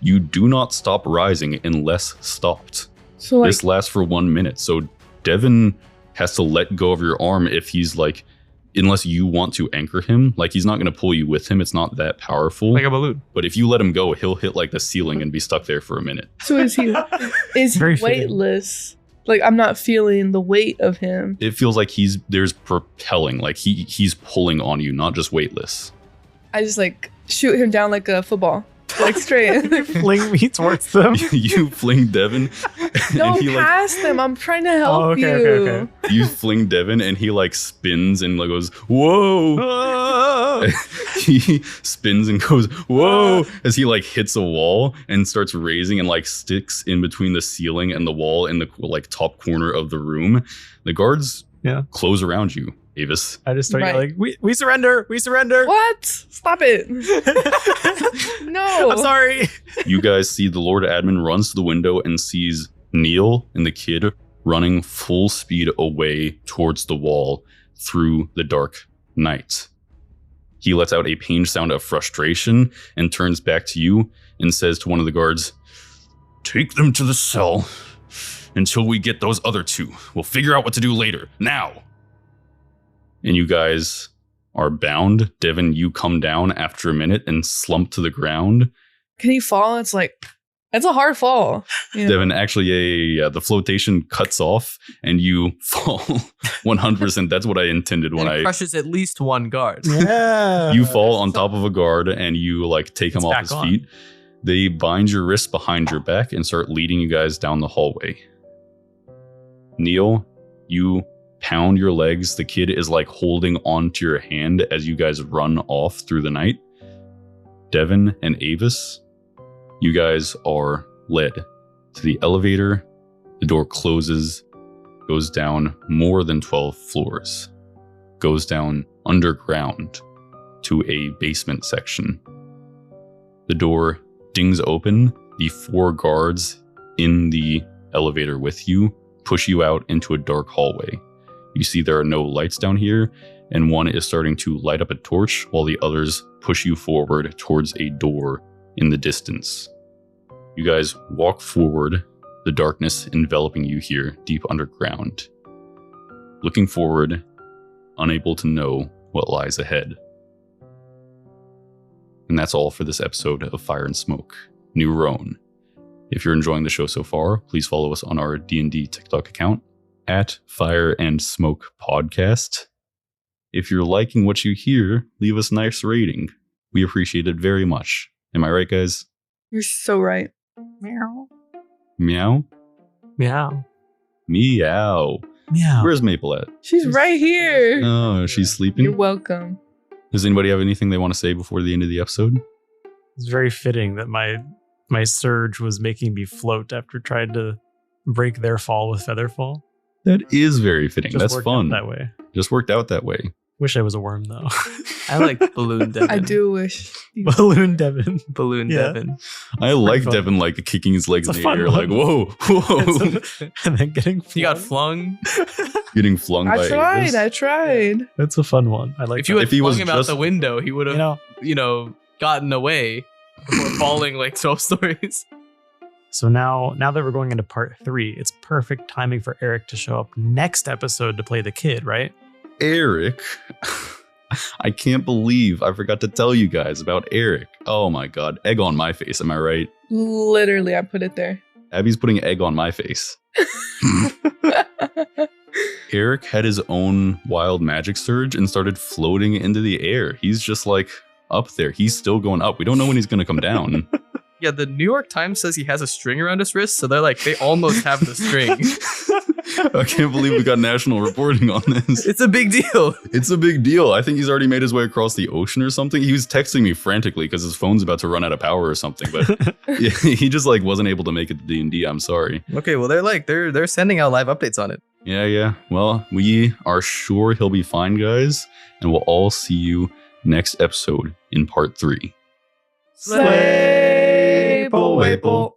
You do not stop rising unless stopped. So like, This lasts for 1 minute. So Devin has to let go of your arm if he's like, unless you want to anchor him. Like he's not going to pull you with him. It's not that powerful. Like a balloon. But if you let him go, he'll hit like the ceiling and be stuck there for a minute. so is he Very fitting. weightless? Like I'm not feeling the weight of him. It feels like there's propelling, like he's pulling on you, not just weightless. I just like shoot him down like a football. like straight. Fling me towards them. You fling Devin. No, and he like past them. I'm trying to help Oh, okay, you. okay. you fling Devin and he like spins and like goes, whoa. He spins and goes, whoa, as he like hits a wall and starts raising and like sticks in between the ceiling and the wall in the like top corner of the room. The guards close around you, Avis. I just start Right. yelling, we surrender, we surrender. What? Stop it. No. I'm sorry. You guys see the Lord Admin runs to the window and sees Neil and the kid running full speed away towards the wall through the dark night. He lets out a pained sound of frustration and turns back to you and says to one of the guards, "Take them to the cell until we get those other two. We'll figure out what to do later. Now." And you guys are bound. Devin, you come down after a minute and slump to the ground. Can he fall? It's like, it's a hard fall. You know? Devin, actually, the flotation cuts off and you fall 100%. That's what I intended when And it I... crushes at least one guard. Yeah. You fall on top of a guard and you like take him It's off back his on. feet. They bind your wrists behind your back and start leading you guys down the hallway. Neil, you pound your legs. The kid is like holding onto your hand as you guys run off through the night. Devin and Avis, you guys are led to the elevator. The door closes, goes down more than 12 floors, goes down underground to a basement section. The door dings open. The 4 guards in the elevator with you push you out into a dark hallway. You see there are no lights down here, and one is starting to light up a torch while the others push you forward towards a door in the distance. You guys walk forward, the darkness enveloping you here deep underground. Looking forward, unable to know what lies ahead. And that's all for this episode of Fire and Smoke, New Ronne. If you're enjoying the show so far, please follow us on our D&D TikTok account at Fire and Smoke Podcast. If you're liking what you hear, leave us a nice rating. We appreciate it very much. Am I right, guys? You're so right. Meow. Meow? Meow. Meow. Meow. Where's Maple at? She's right here. Oh, she's sleeping? You're welcome. Does anybody have anything they want to say before the end of the episode? It's very fitting that my surge was making me float after trying to break their fall with Featherfall. That is very fitting. Just That's worked fun. out that way. Just worked out that way. Wish I was a worm though. I like Balloon Devin. I do wish. Balloon Devin. Balloon Yeah. Devin. I like fun. Devin like kicking his legs It's in a the fun air, like, one. whoa, And then getting He got flung. flung. getting flung by Avis. I tried. That's a fun one. I like If you that. had If he flung was him out just- the window, he would have, you know, gotten away before falling like 12 stories. so now that we're going into part 3, it's perfect timing for Eric to show up next episode to play the kid, right? Eric. I can't believe I forgot to tell you guys about Eric. Oh my god. Egg on my face, am I right? Literally, I put it there. Abby's putting egg on my face. Eric had his own wild magic surge and started floating into the air. He's just like up there. He's still going up. We don't know when he's going to come down. Yeah, the New York Times says he has a string around his wrist, so they're like, they almost have the string. I can't believe we got national reporting on this. It's a big deal. It's a big deal. I think he's already made his way across the ocean or something. He was texting me frantically because his phone's about to run out of power or something. But yeah, he just like wasn't able to make it to D&D. I'm sorry. Okay, well, they're sending out live updates on it. Yeah. Well, we are sure he'll be fine, guys. And we'll all see you next episode in part 3. Slay, Maple.